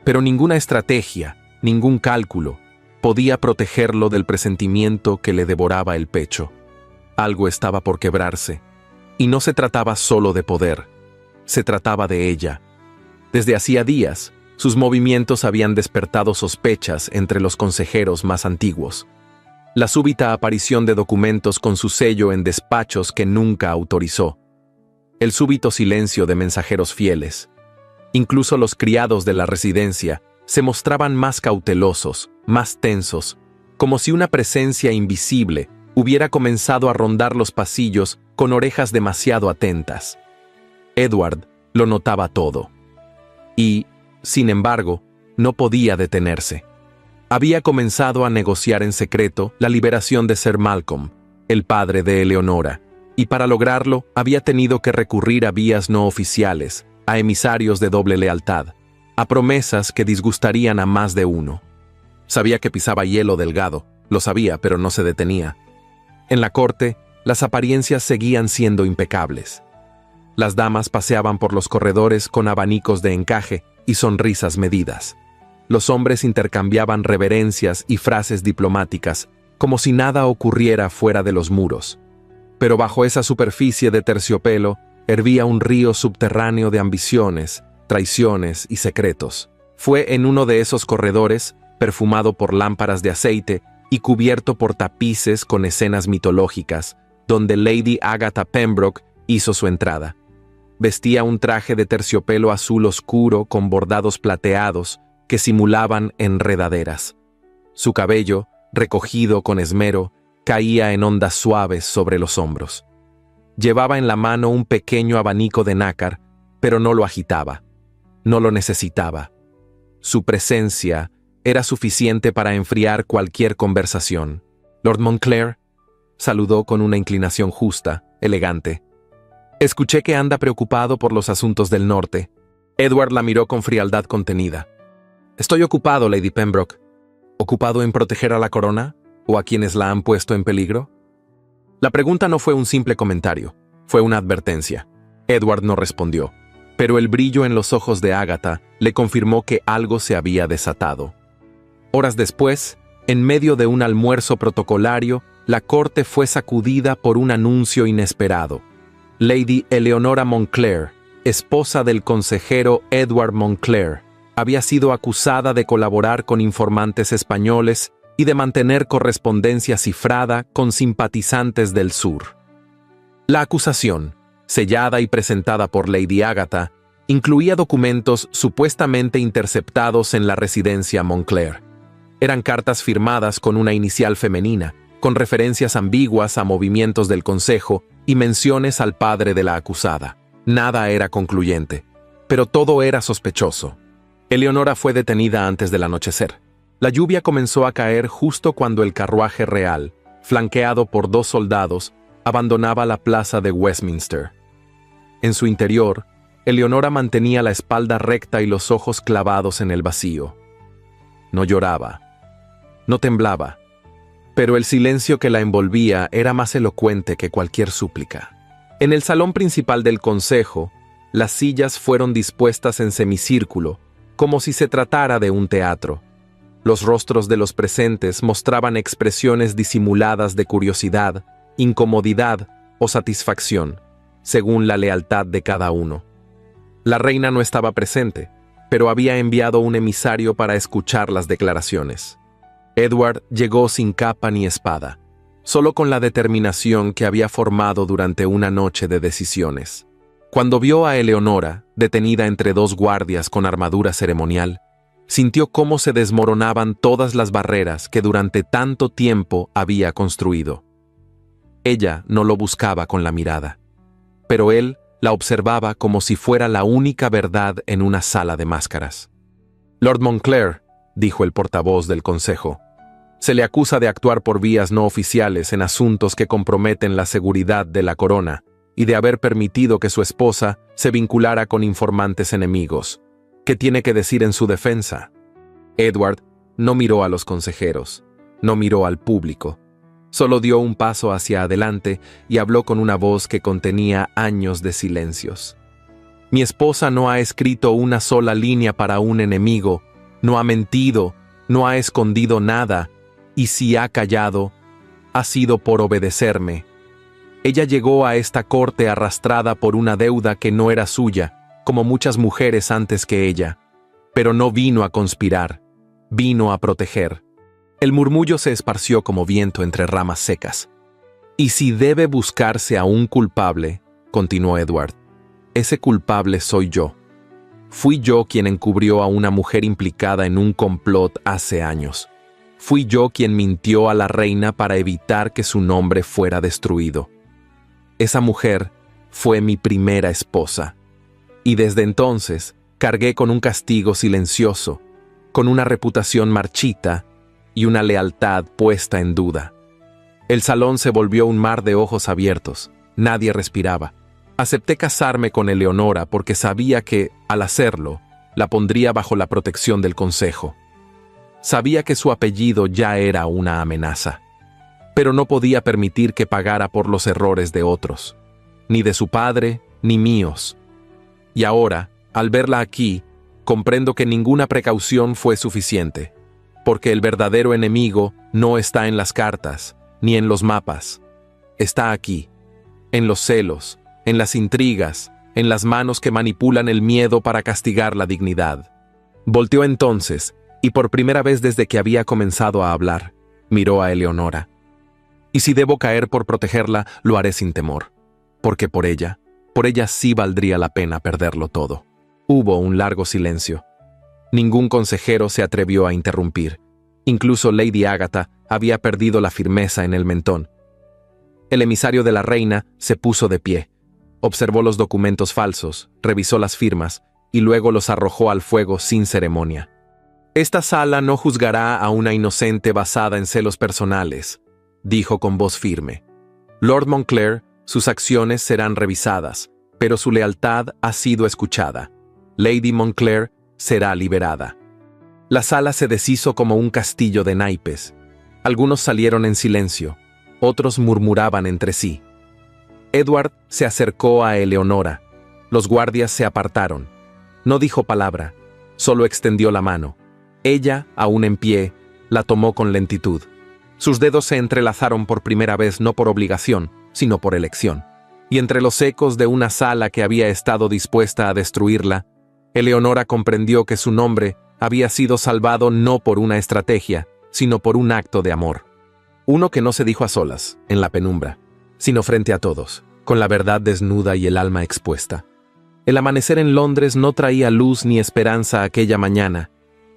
Pero ninguna estrategia, ningún cálculo, podía protegerlo del presentimiento que le devoraba el pecho. Algo estaba por quebrarse, y no se trataba solo de poder, se trataba de ella. Desde hacía días, sus movimientos habían despertado sospechas entre los consejeros más antiguos. La súbita aparición de documentos con su sello en despachos que nunca autorizó. El súbito silencio de mensajeros fieles. Incluso los criados de la residencia se mostraban más cautelosos, más tensos, como si una presencia invisible hubiera comenzado a rondar los pasillos con orejas demasiado atentas. Edward lo notaba todo. Y, sin embargo, no podía detenerse. Había comenzado a negociar en secreto la liberación de Sir Malcolm, el padre de Eleonora, y para lograrlo había tenido que recurrir a vías no oficiales, a emisarios de doble lealtad, a promesas que disgustarían a más de uno. Sabía que pisaba hielo delgado, lo sabía, pero no se detenía. En la corte, las apariencias seguían siendo impecables. Las damas paseaban por los corredores con abanicos de encaje y sonrisas medidas. Los hombres intercambiaban reverencias y frases diplomáticas, como si nada ocurriera fuera de los muros. Pero bajo esa superficie de terciopelo hervía un río subterráneo de ambiciones, traiciones y secretos. Fue en uno de esos corredores, perfumado por lámparas de aceite y cubierto por tapices con escenas mitológicas, donde Lady Agatha Pembroke hizo su entrada. Vestía un traje de terciopelo azul oscuro con bordados plateados que simulaban enredaderas. Su cabello, recogido con esmero, caía en ondas suaves sobre los hombros. Llevaba en la mano un pequeño abanico de nácar, pero no lo agitaba. No lo necesitaba. Su presencia era suficiente para enfriar cualquier conversación. Lord Montclair saludó con una inclinación justa, elegante. Escuché que anda preocupado por los asuntos del norte. Edward la miró con frialdad contenida. Estoy ocupado, Lady Pembroke. ¿Ocupado en proteger a la corona? ¿O a quienes la han puesto en peligro? La pregunta no fue un simple comentario, fue una advertencia. Edward no respondió, pero el brillo en los ojos de Agatha le confirmó que algo se había desatado. Horas después, en medio de un almuerzo protocolario, la corte fue sacudida por un anuncio inesperado. Lady Eleonora Montclair, esposa del consejero Edward Montclair, había sido acusada de colaborar con informantes españoles y de mantener correspondencia cifrada con simpatizantes del sur. La acusación, sellada y presentada por Lady Agatha, incluía documentos supuestamente interceptados en la residencia Montclair. Eran cartas firmadas con una inicial femenina, con referencias ambiguas a movimientos del consejo y menciones al padre de la acusada. Nada era concluyente, pero todo era sospechoso. Eleonora fue detenida antes del anochecer. La lluvia comenzó a caer justo cuando el carruaje real, flanqueado por 2 soldados, abandonaba la plaza de Westminster. En su interior, Eleonora mantenía la espalda recta y los ojos clavados en el vacío. No lloraba, no temblaba, pero el silencio que la envolvía era más elocuente que cualquier súplica. En el salón principal del consejo, las sillas fueron dispuestas en semicírculo, como si se tratara de un teatro. Los rostros de los presentes mostraban expresiones disimuladas de curiosidad, incomodidad o satisfacción, según la lealtad de cada uno. La reina no estaba presente, pero había enviado un emisario para escuchar las declaraciones. Edward llegó sin capa ni espada, solo con la determinación que había formado durante una noche de decisiones. Cuando vio a Eleonora, detenida entre 2 guardias con armadura ceremonial, sintió cómo se desmoronaban todas las barreras que durante tanto tiempo había construido. Ella no lo buscaba con la mirada, pero él la observaba como si fuera la única verdad en una sala de máscaras. «Lord Montclair», dijo el portavoz del consejo, «se le acusa de actuar por vías no oficiales en asuntos que comprometen la seguridad de la corona y de haber permitido que su esposa se vinculara con informantes enemigos. ¿Qué tiene que decir en su defensa?» Edward no miró a los consejeros, no miró al público. Solo dio un paso hacia adelante y habló con una voz que contenía años de silencios. «Mi esposa no ha escrito una sola línea para un enemigo, no ha mentido, no ha escondido nada, y si ha callado, ha sido por obedecerme. Ella llegó a esta corte arrastrada por una deuda que no era suya, como muchas mujeres antes que ella, pero no vino a conspirar, vino a proteger». El murmullo se esparció como viento entre ramas secas. «Y si debe buscarse a un culpable», continuó Edward, «ese culpable soy yo. Fui yo quien encubrió a una mujer implicada en un complot hace años. Fui yo quien mintió a la reina para evitar que su nombre fuera destruido. Esa mujer fue mi primera esposa. Y desde entonces cargué con un castigo silencioso, con una reputación marchita y una lealtad puesta en duda». El salón se volvió un mar de ojos abiertos. Nadie respiraba. Acepté casarme con Eleonora porque sabía que, al hacerlo, la pondría bajo la protección del consejo. Sabía que su apellido ya era una amenaza, pero no podía permitir que pagara por los errores de otros, ni de su padre, ni míos. Y ahora, al verla aquí, comprendo que ninguna precaución fue suficiente, porque el verdadero enemigo no está en las cartas, ni en los mapas. Está aquí, en los celos, en las intrigas, en las manos que manipulan el miedo para castigar la dignidad. Volteó entonces, y por primera vez desde que había comenzado a hablar, miró a Eleonora. «Y si debo caer por protegerla, lo haré sin temor, porque por ella sí valdría la pena perderlo todo». Hubo un largo silencio. Ningún consejero se atrevió a interrumpir. Incluso Lady Agatha había perdido la firmeza en el mentón. El emisario de la reina se puso de pie, observó los documentos falsos, revisó las firmas y luego los arrojó al fuego sin ceremonia. «Esta sala no juzgará a una inocente basada en celos personales», dijo con voz firme. «Lord Montclair, sus acciones serán revisadas, pero su lealtad ha sido escuchada. Lady Montclair será liberada». La sala se deshizo como un castillo de naipes. Algunos salieron en silencio, otros murmuraban entre sí. Edward se acercó a Eleonora. Los guardias se apartaron. No dijo palabra, solo extendió la mano. Ella, aún en pie, la tomó con lentitud. Sus dedos se entrelazaron por primera vez no por obligación, sino por elección. Y entre los ecos de una sala que había estado dispuesta a destruirla, Eleonora comprendió que su nombre había sido salvado no por una estrategia, sino por un acto de amor. Uno que no se dijo a solas, en la penumbra, sino frente a todos, con la verdad desnuda y el alma expuesta. El amanecer en Londres no traía luz ni esperanza aquella mañana.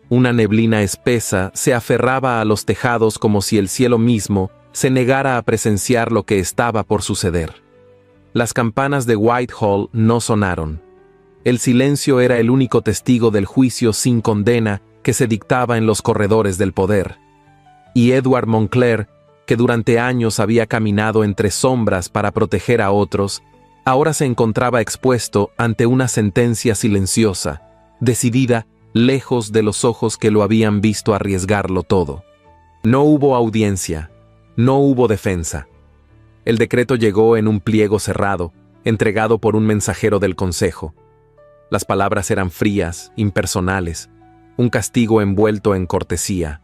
Una neblina espesa se aferraba a los tejados como si el cielo mismo se negara a presenciar lo que estaba por suceder. Las campanas de Whitehall no sonaron. El silencio era el único testigo del juicio sin condena que se dictaba en los corredores del poder. Y Edward Montclair, que durante años había caminado entre sombras para proteger a otros, ahora se encontraba expuesto ante una sentencia silenciosa, decidida lejos de los ojos que lo habían visto arriesgarlo todo. No hubo audiencia, no hubo defensa. El decreto llegó en un pliego cerrado, entregado por un mensajero del consejo. Las palabras eran frías, impersonales, un castigo envuelto en cortesía.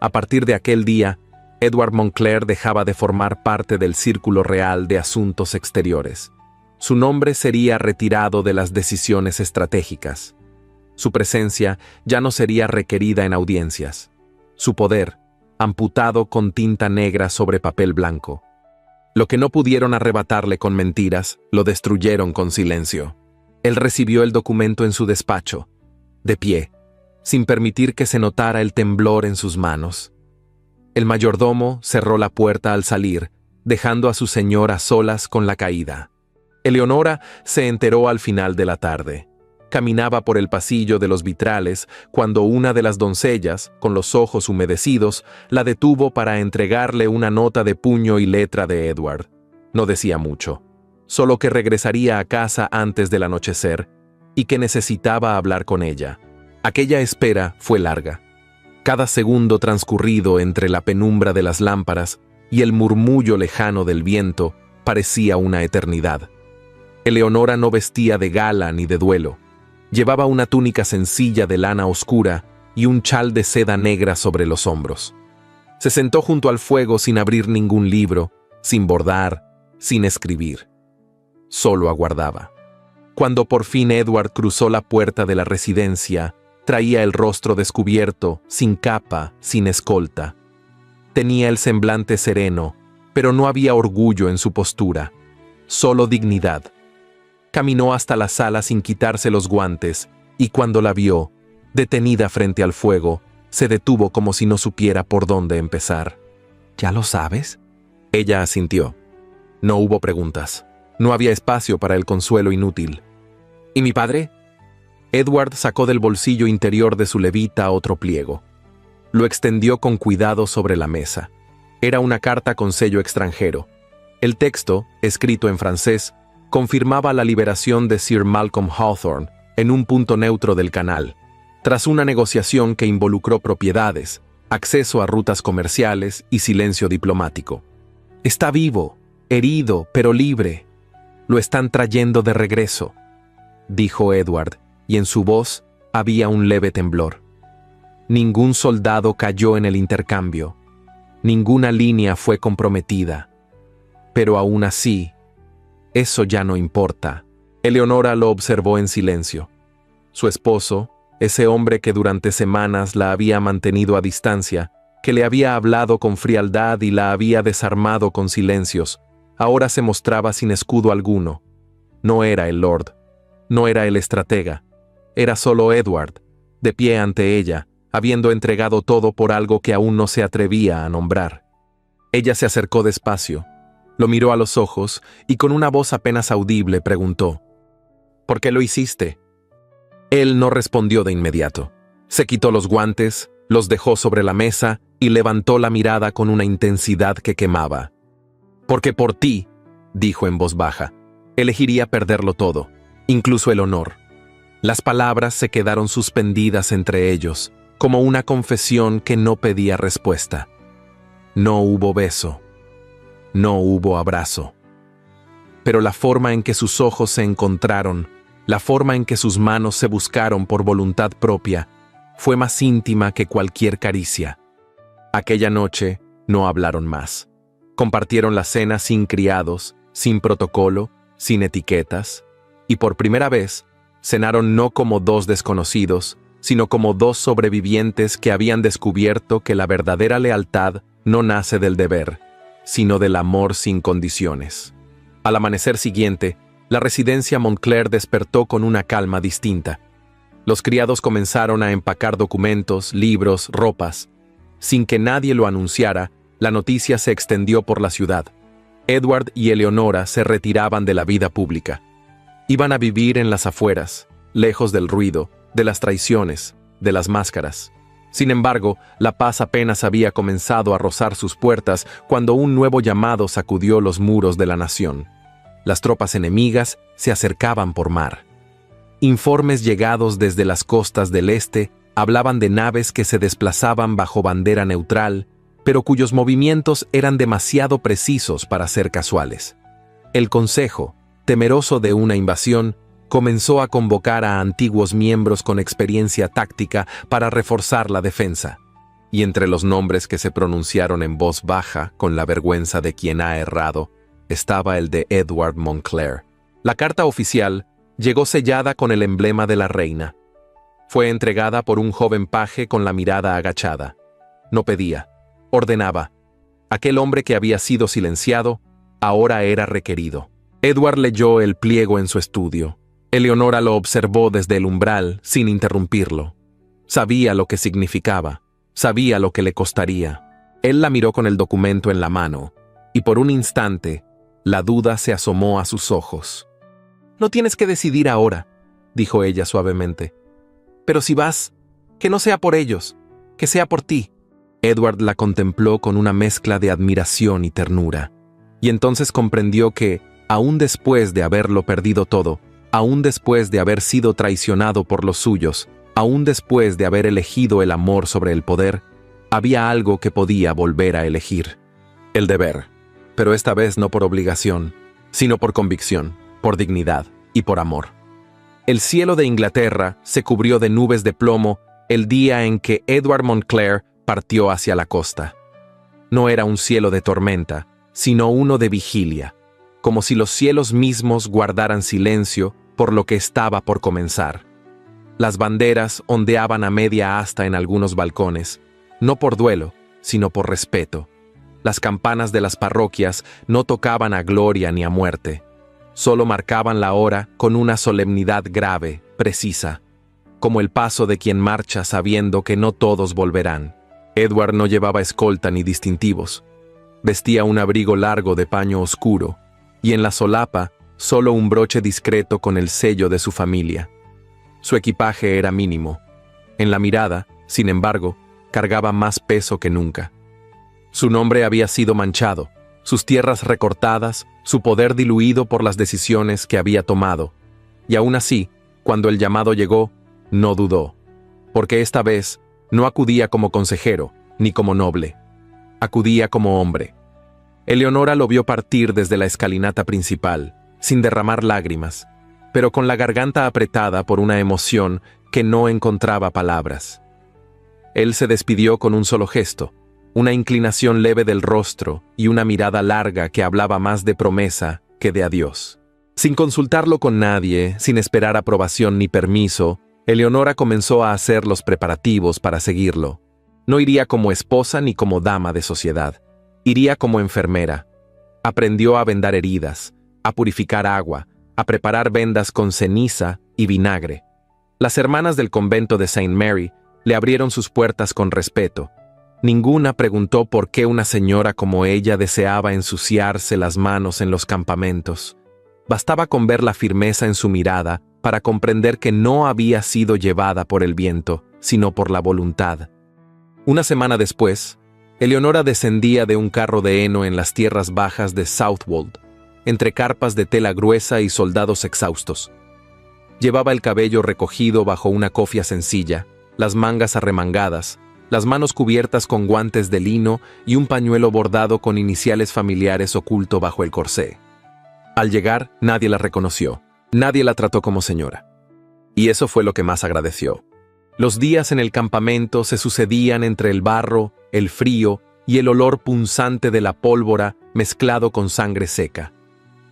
A partir de aquel día, Edward Montclair dejaba de formar parte del círculo real de asuntos exteriores. Su nombre sería retirado de las decisiones estratégicas. Su presencia ya no sería requerida en audiencias. Su poder, amputado con tinta negra sobre papel blanco. Lo que no pudieron arrebatarle con mentiras, lo destruyeron con silencio. Él recibió el documento en su despacho, de pie, sin permitir que se notara el temblor en sus manos. El mayordomo cerró la puerta al salir, dejando a su señor a solas con la caída. Eleonora se enteró al final de la tarde. Caminaba por el pasillo de los vitrales cuando una de las doncellas, con los ojos humedecidos, la detuvo para entregarle una nota de puño y letra de Edward. No decía mucho, solo que regresaría a casa antes del anochecer y que necesitaba hablar con ella. Aquella espera fue larga. Cada segundo transcurrido entre la penumbra de las lámparas y el murmullo lejano del viento parecía una eternidad. Eleonora no vestía de gala ni de duelo. Llevaba una túnica sencilla de lana oscura y un chal de seda negra sobre los hombros. Se sentó junto al fuego sin abrir ningún libro, sin bordar, sin escribir. Solo aguardaba. Cuando por fin Edward cruzó la puerta de la residencia, traía el rostro descubierto, sin capa, sin escolta. Tenía el semblante sereno, pero no había orgullo en su postura, solo dignidad. Caminó hasta la sala sin quitarse los guantes, y cuando la vio, detenida frente al fuego, se detuvo como si no supiera por dónde empezar. ¿Ya lo sabes? Ella asintió. No hubo preguntas. No había espacio para el consuelo inútil. ¿Y mi padre? Edward sacó del bolsillo interior de su levita otro pliego. Lo extendió con cuidado sobre la mesa. Era una carta con sello extranjero. El texto, escrito en francés, confirmaba la liberación de Sir Malcolm Hawthorne en un punto neutro del canal, tras una negociación que involucró propiedades, acceso a rutas comerciales y silencio diplomático. Está vivo, herido, pero libre. Lo están trayendo de regreso, dijo Edward, y en su voz había un leve temblor. Ningún soldado cayó en el intercambio. Ninguna línea fue comprometida. Pero aún así, eso ya no importa. Eleonora lo observó en silencio. Su esposo, ese hombre que durante semanas la había mantenido a distancia, que le había hablado con frialdad y la había desarmado con silencios, ahora se mostraba sin escudo alguno. No era el Lord, no era el estratega, era solo Edward, de pie ante ella, habiendo entregado todo por algo que aún no se atrevía a nombrar. Ella se acercó despacio, lo miró a los ojos y con una voz apenas audible preguntó: ¿Por qué lo hiciste? Él no respondió de inmediato. Se quitó los guantes, los dejó sobre la mesa y levantó la mirada con una intensidad que quemaba. Porque por ti, dijo en voz baja, elegiría perderlo todo, incluso el honor. Las palabras se quedaron suspendidas entre ellos, como una confesión que no pedía respuesta. No hubo beso. No hubo abrazo. Pero la forma en que sus ojos se encontraron, la forma en que sus manos se buscaron por voluntad propia, fue más íntima que cualquier caricia. Aquella noche no hablaron más. Compartieron la cena sin criados, sin protocolo, sin etiquetas, y por primera vez cenaron no como dos desconocidos, sino como dos sobrevivientes que habían descubierto que la verdadera lealtad no nace del deber, sino del amor sin condiciones. Al amanecer siguiente, la residencia Montclair despertó con una calma distinta. Los criados comenzaron a empacar documentos, libros, ropas. Sin que nadie lo anunciara, la noticia se extendió por la ciudad. Edward y Eleonora se retiraban de la vida pública. Iban a vivir en las afueras, lejos del ruido, de las traiciones, de las máscaras. Sin embargo, la paz apenas había comenzado a rozar sus puertas cuando un nuevo llamado sacudió los muros de la nación. Las tropas enemigas se acercaban por mar. Informes llegados desde las costas del este hablaban de naves que se desplazaban bajo bandera neutral, pero cuyos movimientos eran demasiado precisos para ser casuales. El Consejo, temeroso de una invasión, comenzó a convocar a antiguos miembros con experiencia táctica para reforzar la defensa. Y entre los nombres que se pronunciaron en voz baja, con la vergüenza de quien ha errado, estaba el de Edward Montclair. La carta oficial llegó sellada con el emblema de la reina. Fue entregada por un joven paje con la mirada agachada. No pedía, ordenaba. Aquel hombre que había sido silenciado, ahora era requerido. Edward leyó el pliego en su estudio. Eleonora lo observó desde el umbral, sin interrumpirlo. Sabía lo que significaba, sabía lo que le costaría. Él la miró con el documento en la mano, y por un instante, la duda se asomó a sus ojos. «No tienes que decidir ahora», dijo ella suavemente. «Pero si vas, que no sea por ellos, que sea por ti». Edward la contempló con una mezcla de admiración y ternura, y entonces comprendió que, aún después de haberlo perdido todo, aún después de haber sido traicionado por los suyos, aún después de haber elegido el amor sobre el poder, había algo que podía volver a elegir. El deber, pero esta vez no por obligación, sino por convicción, por dignidad y por amor. El cielo de Inglaterra se cubrió de nubes de plomo el día en que Edward Montclair partió hacia la costa. No era un cielo de tormenta, sino uno de vigilia, como si los cielos mismos guardaran silencio por lo que estaba por comenzar. Las banderas ondeaban a media asta en algunos balcones, no por duelo, sino por respeto. Las campanas de las parroquias no tocaban a gloria ni a muerte, solo marcaban la hora con una solemnidad grave, precisa, como el paso de quien marcha sabiendo que no todos volverán. Edward no llevaba escolta ni distintivos. Vestía un abrigo largo de paño oscuro, y en la solapa solo un broche discreto con el sello de su familia. Su equipaje era mínimo. En la mirada, sin embargo, cargaba más peso que nunca. Su nombre había sido manchado, sus tierras recortadas, su poder diluido por las decisiones que había tomado. Y aún así, cuando el llamado llegó, no dudó, porque esta vez no acudía como consejero, ni como noble. Acudía como hombre. Eleonora lo vio partir desde la escalinata principal, sin derramar lágrimas, pero con la garganta apretada por una emoción que no encontraba palabras. Él se despidió con un solo gesto, una inclinación leve del rostro y una mirada larga que hablaba más de promesa que de adiós. Sin consultarlo con nadie, sin esperar aprobación ni permiso, Eleonora comenzó a hacer los preparativos para seguirlo. No iría como esposa ni como dama de sociedad. Iría como enfermera. Aprendió a vendar heridas, a purificar agua, a preparar vendas con ceniza y vinagre. Las hermanas del convento de Saint Mary le abrieron sus puertas con respeto. Ninguna preguntó por qué una señora como ella deseaba ensuciarse las manos en los campamentos. Bastaba con ver la firmeza en su mirada para comprender que no había sido llevada por el viento, sino por la voluntad. Una semana después, Eleonora descendía de un carro de heno en las tierras bajas de Southwold, entre carpas de tela gruesa y soldados exhaustos. Llevaba el cabello recogido bajo una cofia sencilla, las mangas arremangadas, las manos cubiertas con guantes de lino y un pañuelo bordado con iniciales familiares oculto bajo el corsé. Al llegar, nadie la reconoció, nadie la trató como señora. Y eso fue lo que más agradeció. Los días en el campamento se sucedían entre el barro, el frío y el olor punzante de la pólvora mezclado con sangre seca.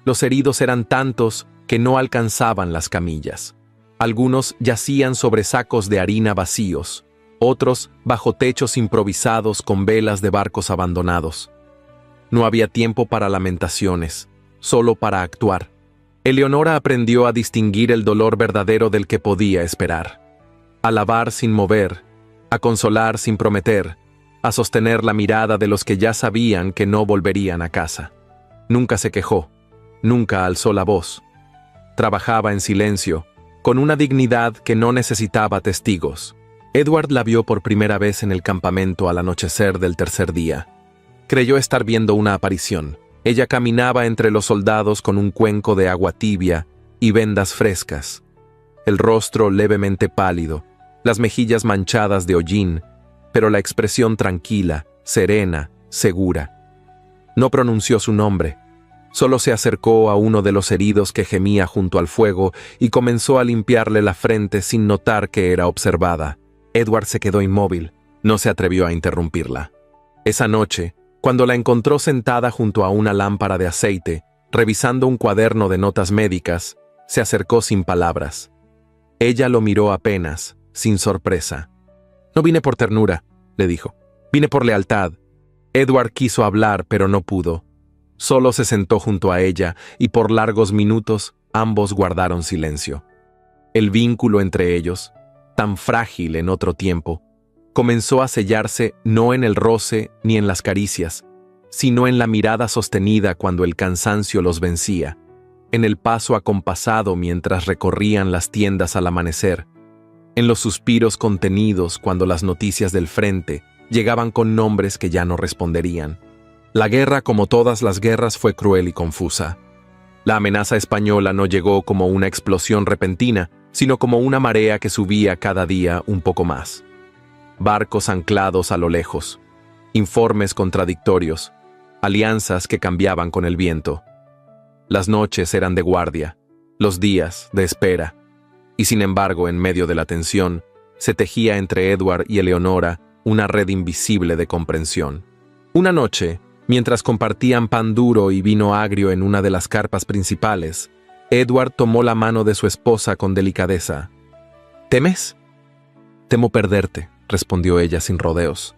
Los heridos eran tantos que no alcanzaban las camillas. Algunos yacían sobre sacos de harina vacíos, otros bajo techos improvisados con velas de barcos abandonados. No había tiempo para lamentaciones, solo para actuar. Eleonora aprendió a distinguir el dolor verdadero del que podía esperar. A alabar sin mover, a consolar sin prometer, a sostener la mirada de los que ya sabían que no volverían a casa. Nunca se quejó, nunca alzó la voz. Trabajaba en silencio, con una dignidad que no necesitaba testigos. Edward la vio por primera vez en el campamento al anochecer del tercer día. Creyó estar viendo una aparición. Ella caminaba entre los soldados con un cuenco de agua tibia y vendas frescas. El rostro levemente pálido, las mejillas manchadas de hollín, pero la expresión tranquila, serena, segura. No pronunció su nombre. Solo se acercó a uno de los heridos que gemía junto al fuego y comenzó a limpiarle la frente sin notar que era observada. Edward se quedó inmóvil, no se atrevió a interrumpirla. Esa noche, cuando la encontró sentada junto a una lámpara de aceite, revisando un cuaderno de notas médicas, se acercó sin palabras. Ella lo miró apenas, sin sorpresa. «No vine por ternura», le dijo. «Vine por lealtad». Edward quiso hablar, pero no pudo. Solo se sentó junto a ella y por largos minutos ambos guardaron silencio. El vínculo entre ellos, tan frágil en otro tiempo, comenzó a sellarse no en el roce ni en las caricias, sino en la mirada sostenida cuando el cansancio los vencía, en el paso acompasado mientras recorrían las tiendas al amanecer, en los suspiros contenidos cuando las noticias del frente llegaban con nombres que ya no responderían. La guerra, como todas las guerras, fue cruel y confusa. La amenaza española no llegó como una explosión repentina, sino como una marea que subía cada día un poco más. Barcos anclados a lo lejos, informes contradictorios, alianzas que cambiaban con el viento. Las noches eran de guardia, los días de espera, y sin embargo, en medio de la tensión, se tejía entre Edward y Eleonora una red invisible de comprensión. Una noche, mientras compartían pan duro y vino agrio en una de las carpas principales, Edward tomó la mano de su esposa con delicadeza. «¿Temes?» «Temo perderte», respondió ella sin rodeos.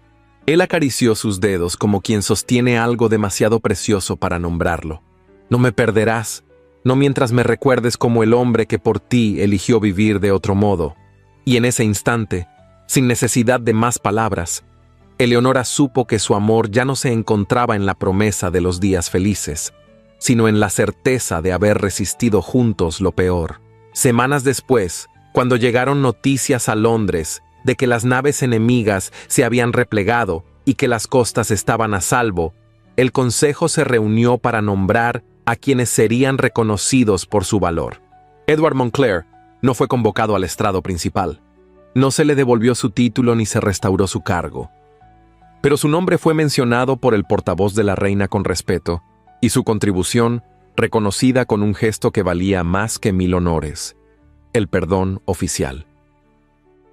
Él acarició sus dedos como quien sostiene algo demasiado precioso para nombrarlo. «No me perderás, no mientras me recuerdes como el hombre que por ti eligió vivir de otro modo». Y en ese instante, sin necesidad de más palabras, Eleonora supo que su amor ya no se encontraba en la promesa de los días felices, sino en la certeza de haber resistido juntos lo peor. Semanas después, cuando llegaron noticias a Londres de que las naves enemigas se habían replegado y que las costas estaban a salvo, el consejo se reunió para nombrar a quienes serían reconocidos por su valor. Edward Montclair no fue convocado al estrado principal. No se le devolvió su título ni se restauró su cargo. Pero su nombre fue mencionado por el portavoz de la reina con respeto, y su contribución reconocida con un gesto que valía más que 1000 honores: el perdón oficial.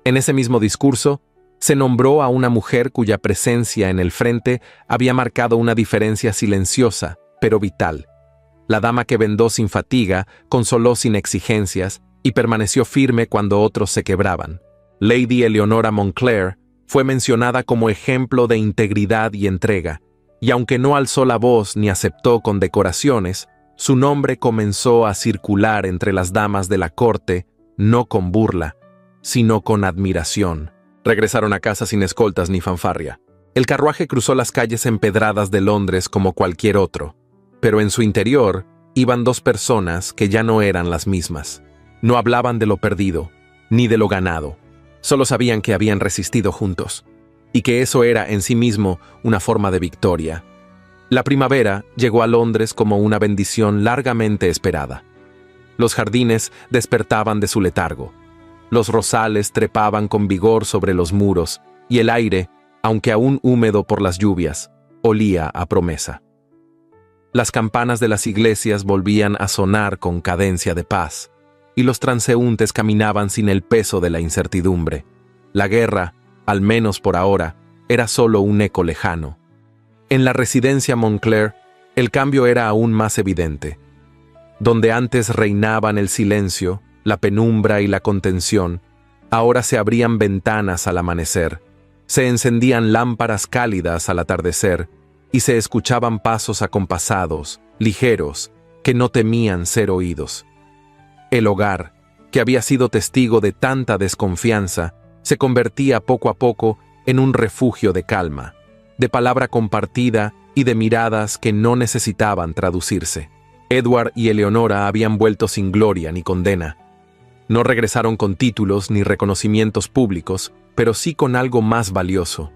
En ese mismo discurso, se nombró a una mujer cuya presencia en el frente había marcado una diferencia silenciosa, pero vital. La dama que vendó sin fatiga, consoló sin exigencias y permaneció firme cuando otros se quebraban. Lady Eleonora Montclair fue mencionada como ejemplo de integridad y entrega, y aunque no alzó la voz ni aceptó condecoraciones, su nombre comenzó a circular entre las damas de la corte, no con burla, sino con admiración. Regresaron a casa sin escoltas ni fanfarria. El carruaje cruzó las calles empedradas de Londres como cualquier otro, pero en su interior iban dos personas que ya no eran las mismas. No hablaban de lo perdido, ni de lo ganado. Solo sabían que habían resistido juntos, y que eso era en sí mismo una forma de victoria. La primavera llegó a Londres como una bendición largamente esperada. Los jardines despertaban de su letargo. Los rosales trepaban con vigor sobre los muros, y el aire, aunque aún húmedo por las lluvias, olía a promesa. Las campanas de las iglesias volvían a sonar con cadencia de paz, y los transeúntes caminaban sin el peso de la incertidumbre. La guerra, al menos por ahora, era solo un eco lejano. En la residencia Montclair, el cambio era aún más evidente. Donde antes reinaban el silencio, la penumbra y la contención, ahora se abrían ventanas al amanecer, se encendían lámparas cálidas al atardecer y se escuchaban pasos acompasados, ligeros, que no temían ser oídos. El hogar, que había sido testigo de tanta desconfianza, se convertía poco a poco en un refugio de calma, de palabra compartida y de miradas que no necesitaban traducirse. Edward y Eleonora habían vuelto sin gloria ni condena. No regresaron con títulos ni reconocimientos públicos, pero sí con algo más valioso: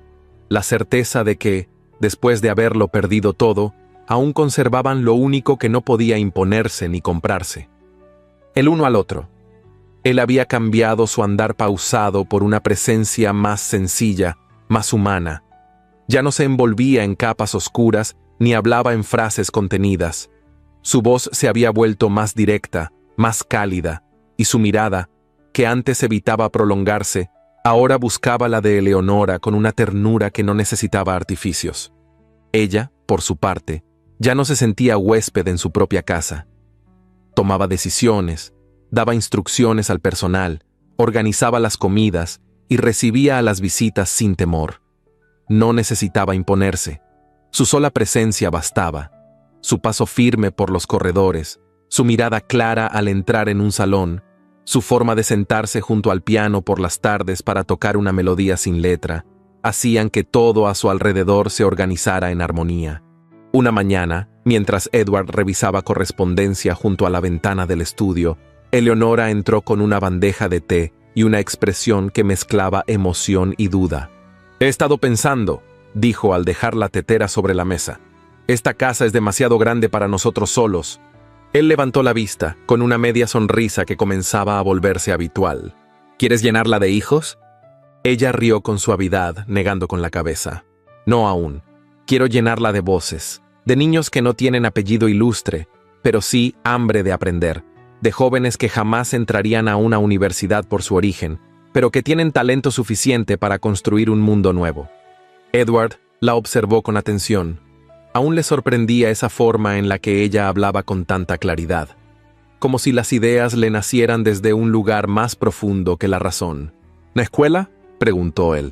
la certeza de que, después de haberlo perdido todo, aún conservaban lo único que no podía imponerse ni comprarse. El uno al otro. Él había cambiado su andar pausado por una presencia más sencilla, más humana. Ya no se envolvía en capas oscuras ni hablaba en frases contenidas. Su voz se había vuelto más directa, más cálida, y su mirada, que antes evitaba prolongarse, ahora buscaba la de Eleonora con una ternura que no necesitaba artificios. Ella, por su parte, ya no se sentía huésped en su propia casa. Tomaba decisiones, daba instrucciones al personal, organizaba las comidas y recibía a las visitas sin temor. No necesitaba imponerse. Su sola presencia bastaba. Su paso firme por los corredores, su mirada clara al entrar en un salón, su forma de sentarse junto al piano por las tardes para tocar una melodía sin letra, hacían que todo a su alrededor se organizara en armonía. Una mañana, mientras Edward revisaba correspondencia junto a la ventana del estudio, Eleonora entró con una bandeja de té y una expresión que mezclaba emoción y duda. «He estado pensando», dijo al dejar la tetera sobre la mesa. «Esta casa es demasiado grande para nosotros solos». Él levantó la vista, con una media sonrisa que comenzaba a volverse habitual. «¿Quieres llenarla de hijos?» Ella rió con suavidad, negando con la cabeza. «No aún. Quiero llenarla de voces, de niños que no tienen apellido ilustre, pero sí hambre de aprender, de jóvenes que jamás entrarían a una universidad por su origen, pero que tienen talento suficiente para construir un mundo nuevo». Edward la observó con atención. Aún le sorprendía esa forma en la que ella hablaba con tanta claridad, como si las ideas le nacieran desde un lugar más profundo que la razón. «¿Una escuela?», preguntó él.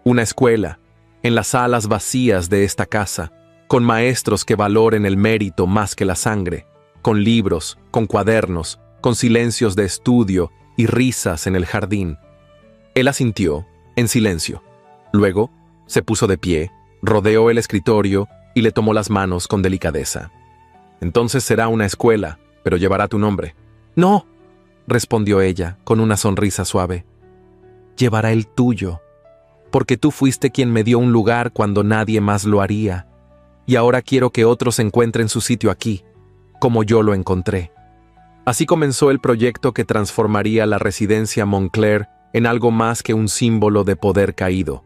«Una escuela, en las salas vacías de esta casa, con maestros que valoren el mérito más que la sangre, con libros, con cuadernos, con silencios de estudio y risas en el jardín». Él asintió, en silencio. Luego, se puso de pie, rodeó el escritorio y le tomó las manos con delicadeza. «Entonces será una escuela, pero llevará tu nombre». «No», respondió ella, con una sonrisa suave. «Llevará el tuyo, porque tú fuiste quien me dio un lugar cuando nadie más lo haría, y ahora quiero que otros encuentren su sitio aquí, como yo lo encontré». Así comenzó el proyecto que transformaría la residencia Montclair en algo más que un símbolo de poder caído.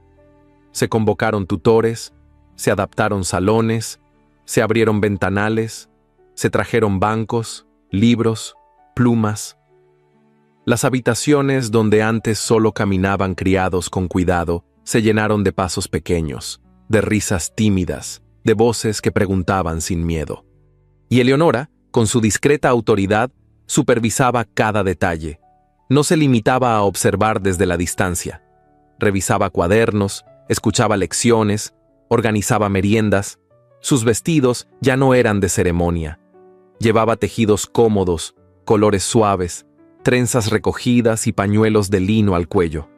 Se convocaron tutores, se adaptaron salones, se abrieron ventanales, se trajeron bancos, libros, plumas. Las habitaciones donde antes solo caminaban criados con cuidado se llenaron de pasos pequeños, de risas tímidas, de voces que preguntaban sin miedo. Y Eleonora, con su discreta autoridad, supervisaba cada detalle. No se limitaba a observar desde la distancia. Revisaba cuadernos, escuchaba lecciones, organizaba meriendas. Sus vestidos ya no eran de ceremonia. Llevaba tejidos cómodos, colores suaves, trenzas recogidas y pañuelos de lino al cuello.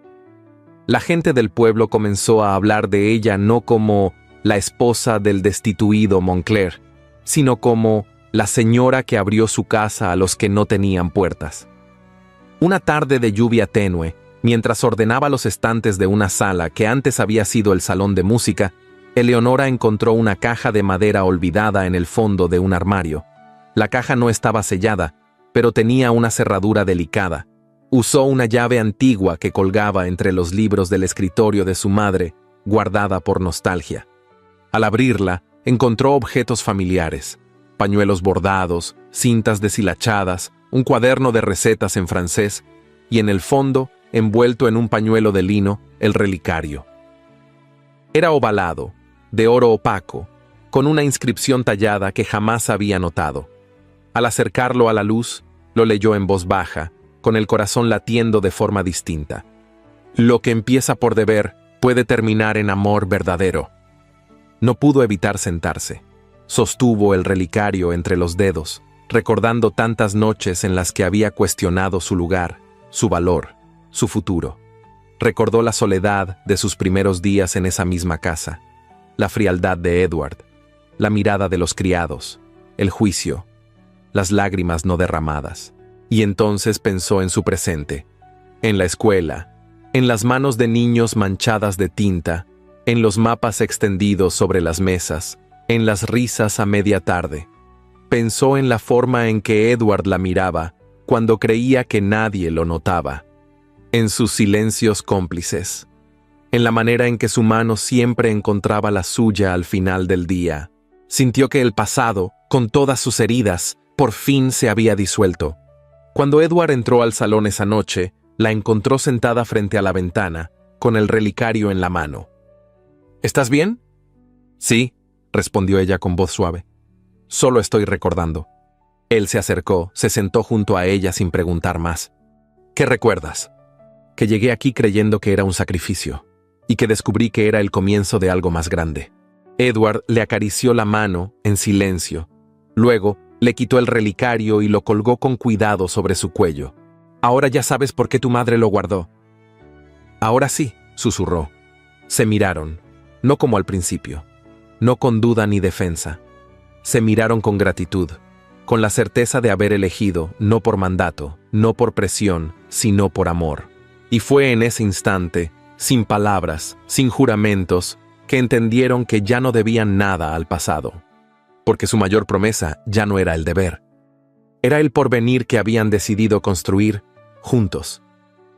La gente del pueblo comenzó a hablar de ella no como la esposa del destituido Montclair, sino como la señora que abrió su casa a los que no tenían puertas. Una tarde de lluvia tenue, mientras ordenaba los estantes de una sala que antes había sido el salón de música, Eleonora encontró una caja de madera olvidada en el fondo de un armario. La caja no estaba sellada, pero tenía una cerradura delicada. Usó una llave antigua que colgaba entre los libros del escritorio de su madre, guardada por nostalgia. Al abrirla, encontró objetos familiares: pañuelos bordados, cintas deshilachadas, un cuaderno de recetas en francés y en el fondo, envuelto en un pañuelo de lino, el relicario. Era ovalado, de oro opaco, con una inscripción tallada que jamás había notado. Al acercarlo a la luz, lo leyó en voz baja, con el corazón latiendo de forma distinta. «Lo que empieza por deber puede terminar en amor verdadero». No pudo evitar sentarse. Sostuvo el relicario entre los dedos, recordando tantas noches en las que había cuestionado su lugar, su valor, su futuro. Recordó la soledad de sus primeros días en esa misma casa, la frialdad de Edward, la mirada de los criados, el juicio, las lágrimas no derramadas. Y entonces pensó en su presente, en la escuela, en las manos de niños manchadas de tinta, en los mapas extendidos sobre las mesas, en las risas a media tarde. Pensó en la forma en que Edward la miraba cuando creía que nadie lo notaba, en sus silencios cómplices, en la manera en que su mano siempre encontraba la suya al final del día. Sintió que el pasado, con todas sus heridas, por fin se había disuelto. Cuando Edward entró al salón esa noche, la encontró sentada frente a la ventana, con el relicario en la mano. ¿Estás bien? Sí, respondió ella con voz suave. Solo estoy recordando. Él se acercó, se sentó junto a ella sin preguntar más. ¿Qué recuerdas? Que llegué aquí creyendo que era un sacrificio, y que descubrí que era el comienzo de algo más grande. Edward le acarició la mano, en silencio. Luego, le quitó el relicario y lo colgó con cuidado sobre su cuello. Ahora ya sabes por qué tu madre lo guardó. Ahora sí, susurró. Se miraron, no como al principio, no con duda ni defensa. Se miraron con gratitud, con la certeza de haber elegido, no por mandato, no por presión, sino por amor. Y fue en ese instante, sin palabras, sin juramentos, que entendieron que ya no debían nada al pasado, porque su mayor promesa ya no era el deber. Era el porvenir que habían decidido construir juntos.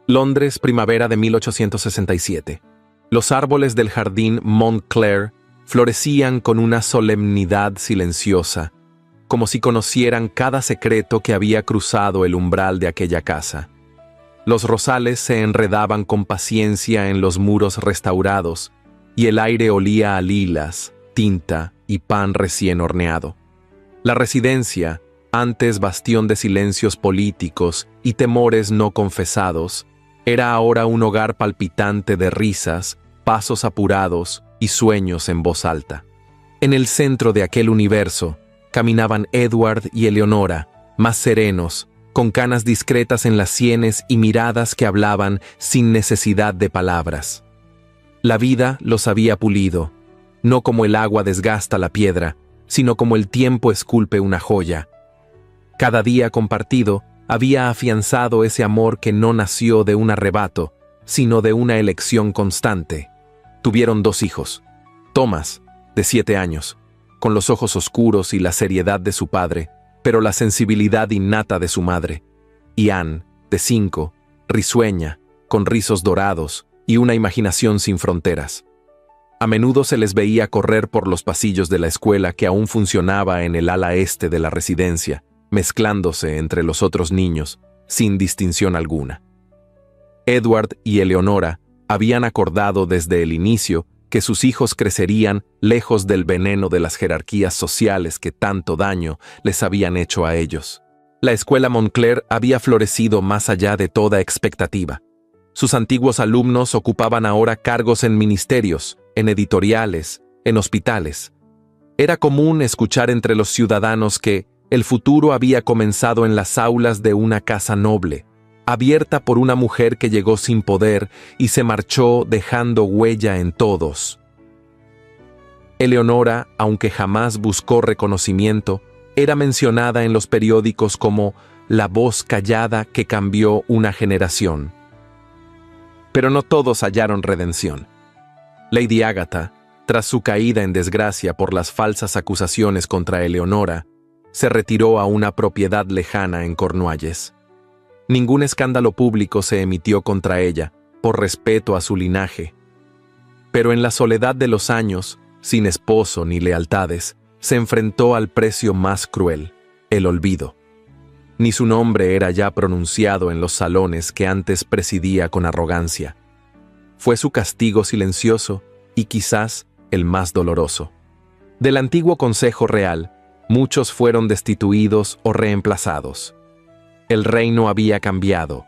Londres, primavera de 1867. Los árboles del jardín Montclair florecían con una solemnidad silenciosa, como si conocieran cada secreto que había cruzado el umbral de aquella casa. Los rosales se enredaban con paciencia en los muros restaurados, y el aire olía a lilas, tinta y pan recién horneado. La residencia, antes bastión de silencios políticos y temores no confesados, era ahora un hogar palpitante de risas, pasos apurados y sueños en voz alta. En el centro de aquel universo caminaban Edward y Eleonora, más serenos, con canas discretas en las sienes y miradas que hablaban sin necesidad de palabras. La vida los había pulido, no como el agua desgasta la piedra, sino como el tiempo esculpe una joya. Cada día compartido había afianzado ese amor que no nació de un arrebato, sino de una elección constante. Tuvieron 2 hijos, Thomas, de 7 años, con los ojos oscuros y la seriedad de su padre, pero la sensibilidad innata de su madre, y Anne, de 5, risueña, con rizos dorados y una imaginación sin fronteras. A menudo se les veía correr por los pasillos de la escuela que aún funcionaba en el ala este de la residencia, mezclándose entre los otros niños, sin distinción alguna. Edward y Eleonora habían acordado desde el inicio que sus hijos crecerían lejos del veneno de las jerarquías sociales que tanto daño les habían hecho a ellos. La escuela Montclair había florecido más allá de toda expectativa. Sus antiguos alumnos ocupaban ahora cargos en ministerios, en editoriales, en hospitales. Era común escuchar entre los ciudadanos que el futuro había comenzado en las aulas de una casa noble, abierta por una mujer que llegó sin poder y se marchó dejando huella en todos. Eleonora, aunque jamás buscó reconocimiento, era mencionada en los periódicos como la voz callada que cambió una generación. Pero no todos hallaron redención. Lady Agatha, tras su caída en desgracia por las falsas acusaciones contra Eleonora, se retiró a una propiedad lejana en Cornualles. Ningún escándalo público se emitió contra ella, por respeto a su linaje. Pero en la soledad de los años, sin esposo ni lealtades, se enfrentó al precio más cruel, el olvido. Ni su nombre era ya pronunciado en los salones que antes presidía con arrogancia. Fue su castigo silencioso y quizás el más doloroso. Del antiguo Consejo Real, muchos fueron destituidos o reemplazados. El reino había cambiado.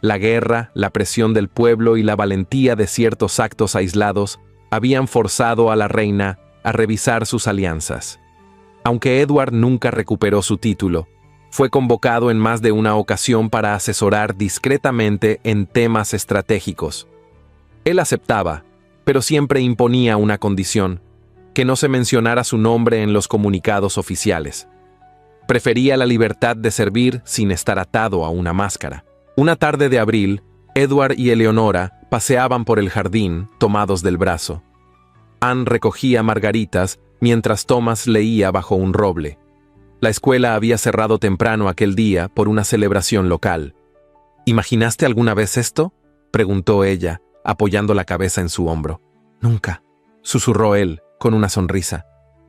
La guerra, la presión del pueblo y la valentía de ciertos actos aislados habían forzado a la reina a revisar sus alianzas. Aunque Edward nunca recuperó su título, fue convocado en más de una ocasión para asesorar discretamente en temas estratégicos. Él aceptaba, pero siempre imponía una condición: que no se mencionara su nombre en los comunicados oficiales. Prefería la libertad de servir sin estar atado a una máscara. Una tarde de abril, Edward y Eleonora paseaban por el jardín, tomados del brazo. Anne recogía margaritas mientras Thomas leía bajo un roble. La escuela había cerrado temprano aquel día por una celebración local. ¿Imaginaste alguna vez esto?, preguntó ella, apoyando la cabeza en su hombro. Nunca, susurró él, con una sonrisa.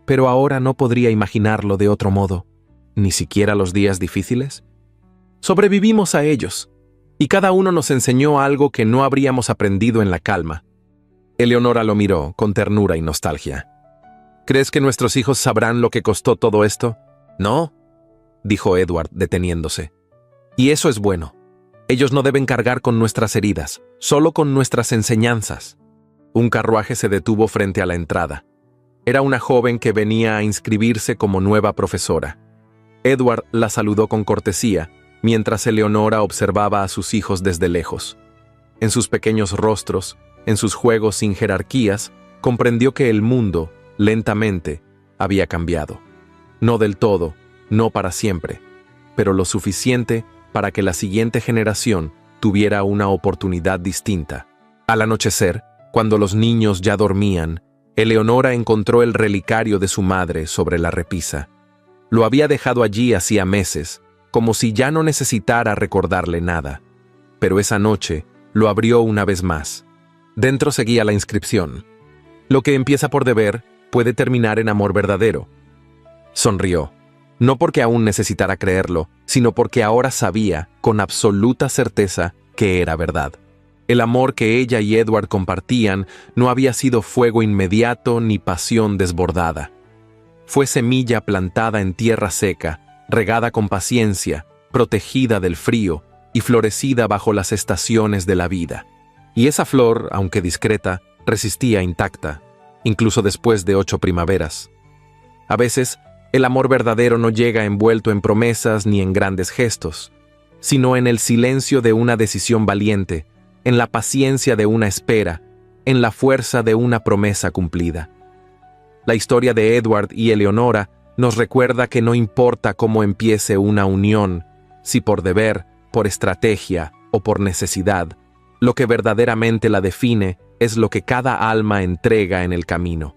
Pero ahora no podría imaginarlo de otro modo. ¿Ni siquiera los días difíciles? Sobrevivimos a ellos, y cada uno nos enseñó algo que no habríamos aprendido en la calma. Eleonora lo miró con ternura y nostalgia. ¿Crees que nuestros hijos sabrán lo que costó todo esto? No, dijo Edward, deteniéndose. Y eso es bueno. Ellos no deben cargar con nuestras heridas, solo con nuestras enseñanzas. Un carruaje se detuvo frente a la entrada. Era una joven que venía a inscribirse como nueva profesora. Edward la saludó con cortesía, mientras Eleonora observaba a sus hijos desde lejos. En sus pequeños rostros, en sus juegos sin jerarquías, comprendió que el mundo, lentamente, había cambiado. No del todo, no para siempre, pero lo suficiente para que la siguiente generación tuviera una oportunidad distinta. Al anochecer, cuando los niños ya dormían, Eleonora encontró el relicario de su madre sobre la repisa. Lo había dejado allí hacía meses, como si ya no necesitara recordarle nada. Pero esa noche lo abrió una vez más. Dentro seguía la inscripción: lo que empieza por deber puede terminar en amor verdadero. Sonrió. No porque aún necesitara creerlo, sino porque ahora sabía, con absoluta certeza, que era verdad. El amor que ella y Edward compartían no había sido fuego inmediato ni pasión desbordada. Fue semilla plantada en tierra seca, regada con paciencia, protegida del frío y florecida bajo las estaciones de la vida. Y esa flor, aunque discreta, resistía intacta, incluso después de 8 primaveras. A veces, el amor verdadero no llega envuelto en promesas ni en grandes gestos, sino en el silencio de una decisión valiente, en la paciencia de una espera, en la fuerza de una promesa cumplida. La historia de Edward y Eleonora nos recuerda que no importa cómo empiece una unión, si por deber, por estrategia o por necesidad, lo que verdaderamente la define es lo que cada alma entrega en el camino.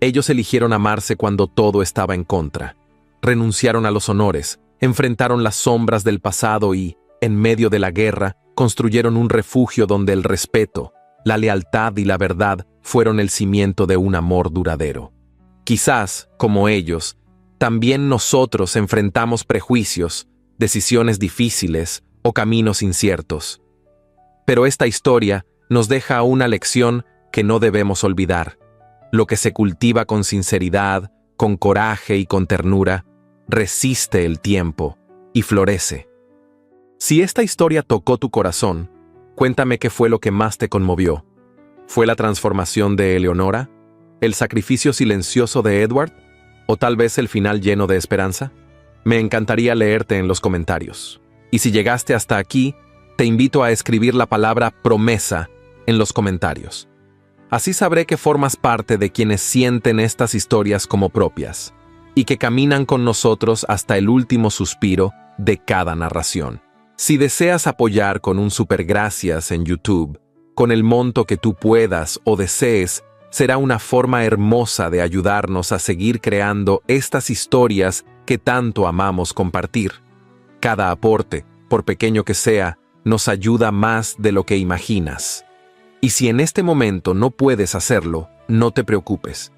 Ellos eligieron amarse cuando todo estaba en contra. Renunciaron a los honores, enfrentaron las sombras del pasado y, en medio de la guerra, construyeron un refugio donde el respeto, la lealtad y la verdad fueron el cimiento de un amor duradero. Quizás, como ellos, también nosotros enfrentamos prejuicios, decisiones difíciles o caminos inciertos. Pero esta historia nos deja una lección que no debemos olvidar. Lo que se cultiva con sinceridad, con coraje y con ternura, resiste el tiempo y florece. Si esta historia tocó tu corazón, cuéntame qué fue lo que más te conmovió. ¿Fue la transformación de Eleonora? ¿El sacrificio silencioso de Edward? ¿O tal vez el final lleno de esperanza? Me encantaría leerte en los comentarios. Y si llegaste hasta aquí, te invito a escribir la palabra promesa en los comentarios. Así sabré que formas parte de quienes sienten estas historias como propias y que caminan con nosotros hasta el último suspiro de cada narración. Si deseas apoyar con un super gracias en YouTube, con el monto que tú puedas o desees, será una forma hermosa de ayudarnos a seguir creando estas historias que tanto amamos compartir. Cada aporte, por pequeño que sea, nos ayuda más de lo que imaginas. Y si en este momento no puedes hacerlo, no te preocupes.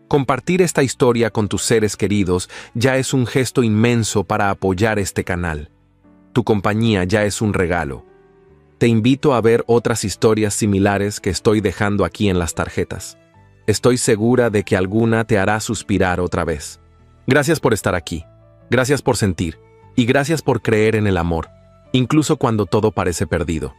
Compartir esta historia con tus seres queridos ya es un gesto inmenso para apoyar este canal. Tu compañía ya es un regalo. Te invito a ver otras historias similares que estoy dejando aquí en las tarjetas. Estoy segura de que alguna te hará suspirar otra vez. Gracias por estar aquí. Gracias por sentir. Y gracias por creer en el amor, incluso cuando todo parece perdido.